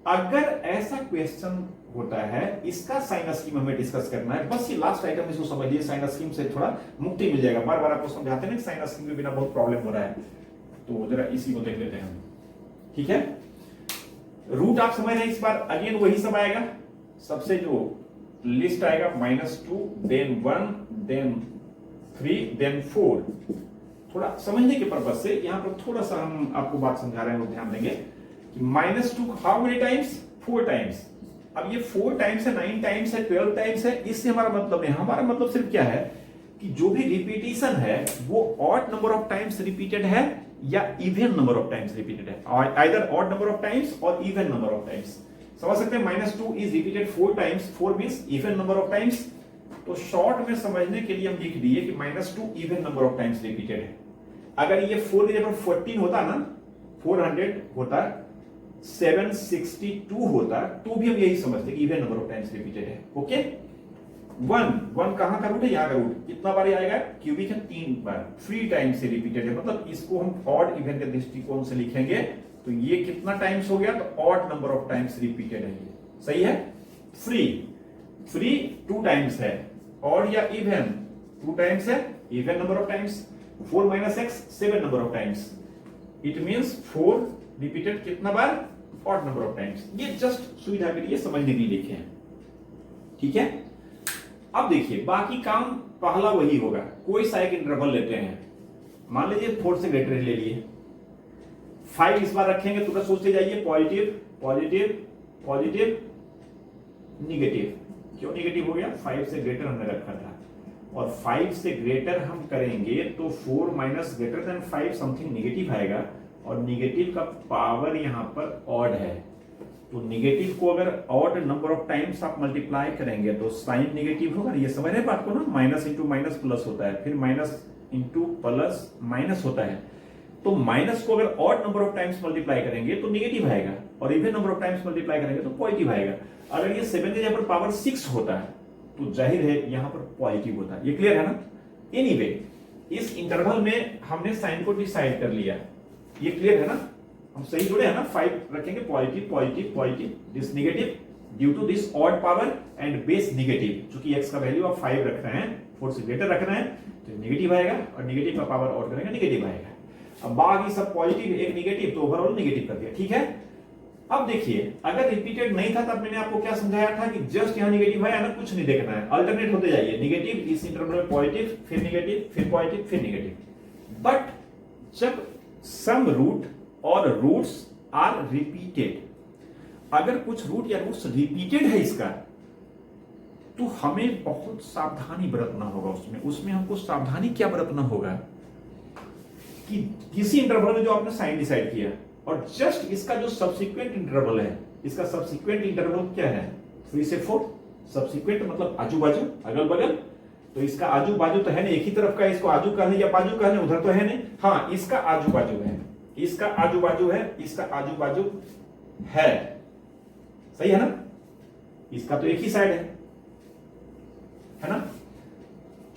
अगर ऐसा क्वेश्चन होता है, इसका साइन स्कीम हमें डिस्कस करना है। बस ये लास्ट आइटम इसको समझिए, साइन स्कीम से थोड़ा मुक्ति मिल जाएगा। बार बार आपको समझाते हैं साइन स्कीम के बिना बहुत प्रॉब्लम हो रहा है, तो जरा इसी को देख लेते हैं हम। ठीक है, रूट आप समझ रहे हैं। इस बार अगेन वही सब आएगा, सबसे जो लिस्ट आएगा -2 देन 1 देन 3 देन 4। थोड़ा समझने के पर्पज से यहां पर थोड़ा सा हम आपको बात समझा रहे हैं, वो ध्यान देंगे कि -2 हाउ मेनी टाइम्स, 4 टाइम्स। अब ये 4 टाइम्स है, 9 टाइम्स है, 12 टाइम्स है, इससे हमारा मतलब नहीं। हमारा मतलब सिर्फ क्या है कि जो भी रिपीटिशन है वो odd number of times repeated है या even number of times repeated है, either odd number of times और इवन नंबर ऑफ टाइम्स। समझ सकते हैं, -2 is repeated 4 times, 4 means even number of times. तो शॉर्ट में समझने के लिए हम लिख दिए कि -2 even number of times repeated है। अगर ये 4 की जगह 14 होता ना, 400 होता, 762 होता, तो भी हम यही समझते कि even number of times repeated है। ओके, 1 कहां का रूट है, यहां का रूट। कितना बार आएगा, क्यूबिक है, 3 बार, 3 टाइम्स से रिपीटेड है। मतलब इसको हम ऑड इवन के दृष्टिकोण से लिखेंगे तो ये कितना टाइम्स हो गया, तो odd number of times repeated है। ये सही है। फ्री 2 टाइम्स है, ऑड या इवन 2 टाइम्स है, even number of times. 4 - x 7 number of times, it means 4 repeated कितना बार, ऑड नंबर ऑफ टाइम्स। ये जस्ट सुविधा के लिए समझने के लिए लिखे हैं। ठीक है, अब देखिए बाकी काम पहला वही होगा। कोई सा एक इंटरवल लेते हैं, मान लीजिए 4 से ग्रेटर ले लिए, 5 इस बार रखेंगे, तो सोचते जाइए पॉजिटिव पॉजिटिव पॉजिटिव निगेटिव। क्यों निगेटिव हो गया, 5 से ग्रेटर हमने रखा था, और 5 से ग्रेटर हम करेंगे तो 4 - ग्रेटर देन 5 समथिंग निगेटिव आएगा, और निगेटिव का पावर यहां पर ऑड है। तो निगेटिव को अगर ऑड नंबर ऑफ टाइम्स आप मल्टीप्लाई करेंगे तो साइन निगेटिव होगा। ये समझ रहे हैं बात को ना, माइनस इंटू माइनस प्लस होता है, फिर माइनस इंटू प्लस माइनस होता है। तो माइनस को अगर odd number of times multiply करेंगे तो निगेटिव आएगा, और even number of times multiply करेंगे तो पॉजिटिव आएगा। अगर ये 7 के जगह पर पावर 6 होता है तो जाहिर है यहां पर पॉजिटिव होता है। ये क्लियर है ना? एनीवे, इस इंटरवल में हमने साइन को डिसाइड कर लिया। ये क्लियर है ना? हम सही जुड़े हैं ना? 5 रखेंगे, positive positive positive, this negative due to this odd power and base negative. चूंकि x का वैल्यू आप 5 रख रहे हैं, 4 से ग्रेटर रख रहे हैं, तो निगेटिव आएगा, और निगेटिव का पावर ऑड करेंगे निगेटिव आएगा। अब बाकी सब पॉजिटिव, एक निगेटिव, तो ओवरऑल निगेटिव कर दिया। ठीक है, अब देखिए अगर रिपीटेड नहीं था तब मैंने आपको क्या समझाया था कि जस्ट यहां निगेटिव है ना, कुछ नहीं देखना है, अल्टरनेट होते जाइए। निगेटिव इस इंटरवल में पॉजिटिव, फिर निगेटिव, फिर पॉजिटिव, फिर निगेटिव। बट जब सम रूट और रूट्स आर रिपीटेड, अगर कुछ रूट या रूट्स रिपीटेड है इसका, तो हमें बहुत सावधानी बरतना होगा। उसमें हमको सावधानी क्या बरतना होगा कि किसी इंटरवल में जो आपने साइन डिसाइड किया, और जस्ट इसका जो सब्सिक्वेंट इंटरवल है, इसका सब्सिक्वेंट इंटरवल क्या है, 3 से 4। सब्सिक्वेंट मतलब आजू बाजू, अगल बगल। तो इसका आजू बाजू तो है नहीं, एक ही तरफ का, इसको आजू कहने या बाजू कहने, उधर तो है नहीं। हाँ, इसका आजू बाजू है, इसका आजू बाजू है, इसका आजू बाजू है। सही है ना? इसका तो एक ही साइड है ना?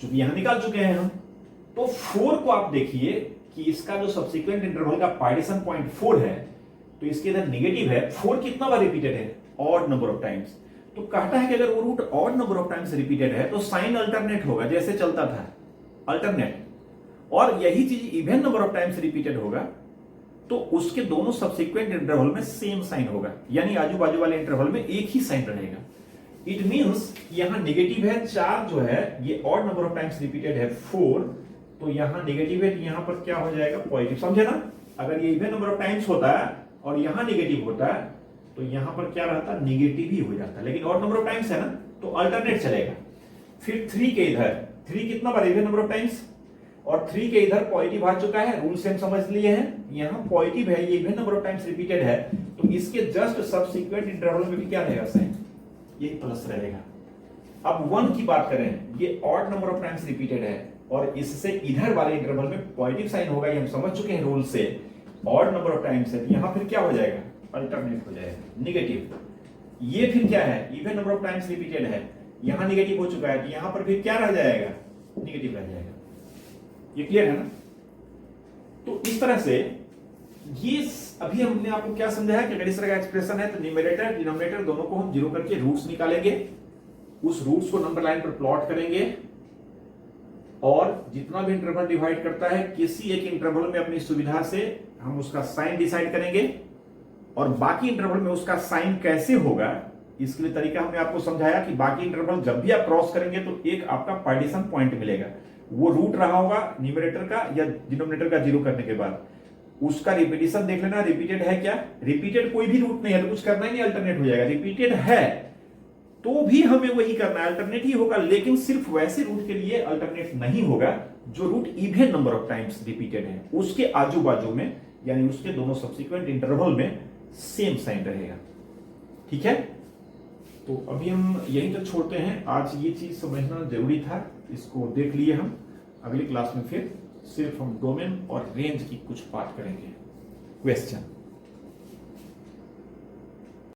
चूंकि यहां निकाल चुके हैं हम, तो 4 को आप देखिए कि इसका जो सब्सिक्वेंट इंटरवल का पार्टीशन पॉइंट 4 है, तो इसके इधर निगेटिव है। 4 कितना बार रिपीटेड है, ऑड नंबर ऑफ टाइम्स। तो कहता है कि अगर वो root odd number of times repeated है तो साइन अल्टरनेट होगा, जैसे चलता था अल्टरनेट। और यही चीज even number of times repeated होगा तो उसके दोनों सब्सिक्वेंट इंटरवल में सेम साइन होगा, यानी आजू बाजू वाले इंटरवल में एक ही साइन रहेगा। इट मींस यहां निगेटिव है 4 जो है, ये odd number of times repeated है 4, तो यहां निगेटिव है, यहां पर क्या हो जाएगा, पॉजिटिव। समझे ना? अगर ये इवन नंबर ऑफ टाइम्स होता है और यहां निगेटिव होता है तो यहां पर क्या रहता, निगेटिव ही हो जाता। लेकिन ऑड नंबर ऑफ टाइम्स है ना, तो अल्टरनेट चलेगा। फिर 3 के इधर, 3 कितना बार, इवन नंबर ऑफ टाइम्स, और 3 के इधर पॉजिटिव आ चुका है, रूल सेम समझ लिए हैं। यहां पॉजिटिव है, ये even number of times repeated है, तो इसके जस्ट सब्सिक्वेंट इंटरवल में भी क्या रहेगा, साइन, ये प्लस रहेगा। अब 1 की बात करें, ये odd number of times repeated है, और इससे इधर वाले इंटरवल में पॉजिटिव साइन होगा, ये हम समझ चुके हैं रूल से। ऑड नंबर ऑफ टाइम्स है, यहां फिर क्या हो जाएगा, अल्टरनेट हो जाएगा, निगेटिव। ये फिर क्या है, even number of times repeated है, यहां निगेटिव हो चुका है, तो यहां पर फिर क्या रह जाएगा, निगेटिव रह जाएगा। ये क्लियर है ना? तो इस तरह से ये अभी हमने आपको क्या समझाया कि अगर इस तरह का एक्सप्रेशन है तो न्यूमरेटर डिनोमिनेटर दोनों को हम जीरो करके रूट्स निकालेंगे, उस रूट्स को नंबर लाइन पर प्लॉट करेंगे और जितना भी इंटरवल डिवाइड करता है किसी एक इंटरवल में अपनी सुविधा से हम उसका साइन डिसाइड करेंगे और बाकी इंटरवल में उसका साइन कैसे होगा इसके लिए तरीका हमने आपको समझाया कि बाकी इंटरवल जब भी आप क्रॉस करेंगे तो एक आपका पार्टीशन पॉइंट मिलेगा, वो रूट रहा होगा न्यूमरेटर का या डिनोमिनेटर का जीरो करने के बाद। उसका रिपीटेशन देख लेना, रिपीटेड है क्या, रिपीटेड कोई भी रूट नहीं है तो कुछ करना ही नहीं, अल्टरनेट हो जाएगा। रिपीटेड है तो भी हमें वही करना है, अल्टरनेट ही होगा, लेकिन सिर्फ वैसे रूट के लिए अल्टरनेट नहीं होगा जो root even number of times repeated है, उसके आजू बाजू में यानी उसके दोनों सब्सिक्वेंट इंटरवल में सेम साइन रहेगा। ठीक है, तो अभी हम यहीं तक छोड़ते हैं। आज ये चीज समझना जरूरी था, इसको देख लिए हम। अगली क्लास में फिर सिर्फ हम डोमेन और रेंज की कुछ बात करेंगे। क्वेश्चन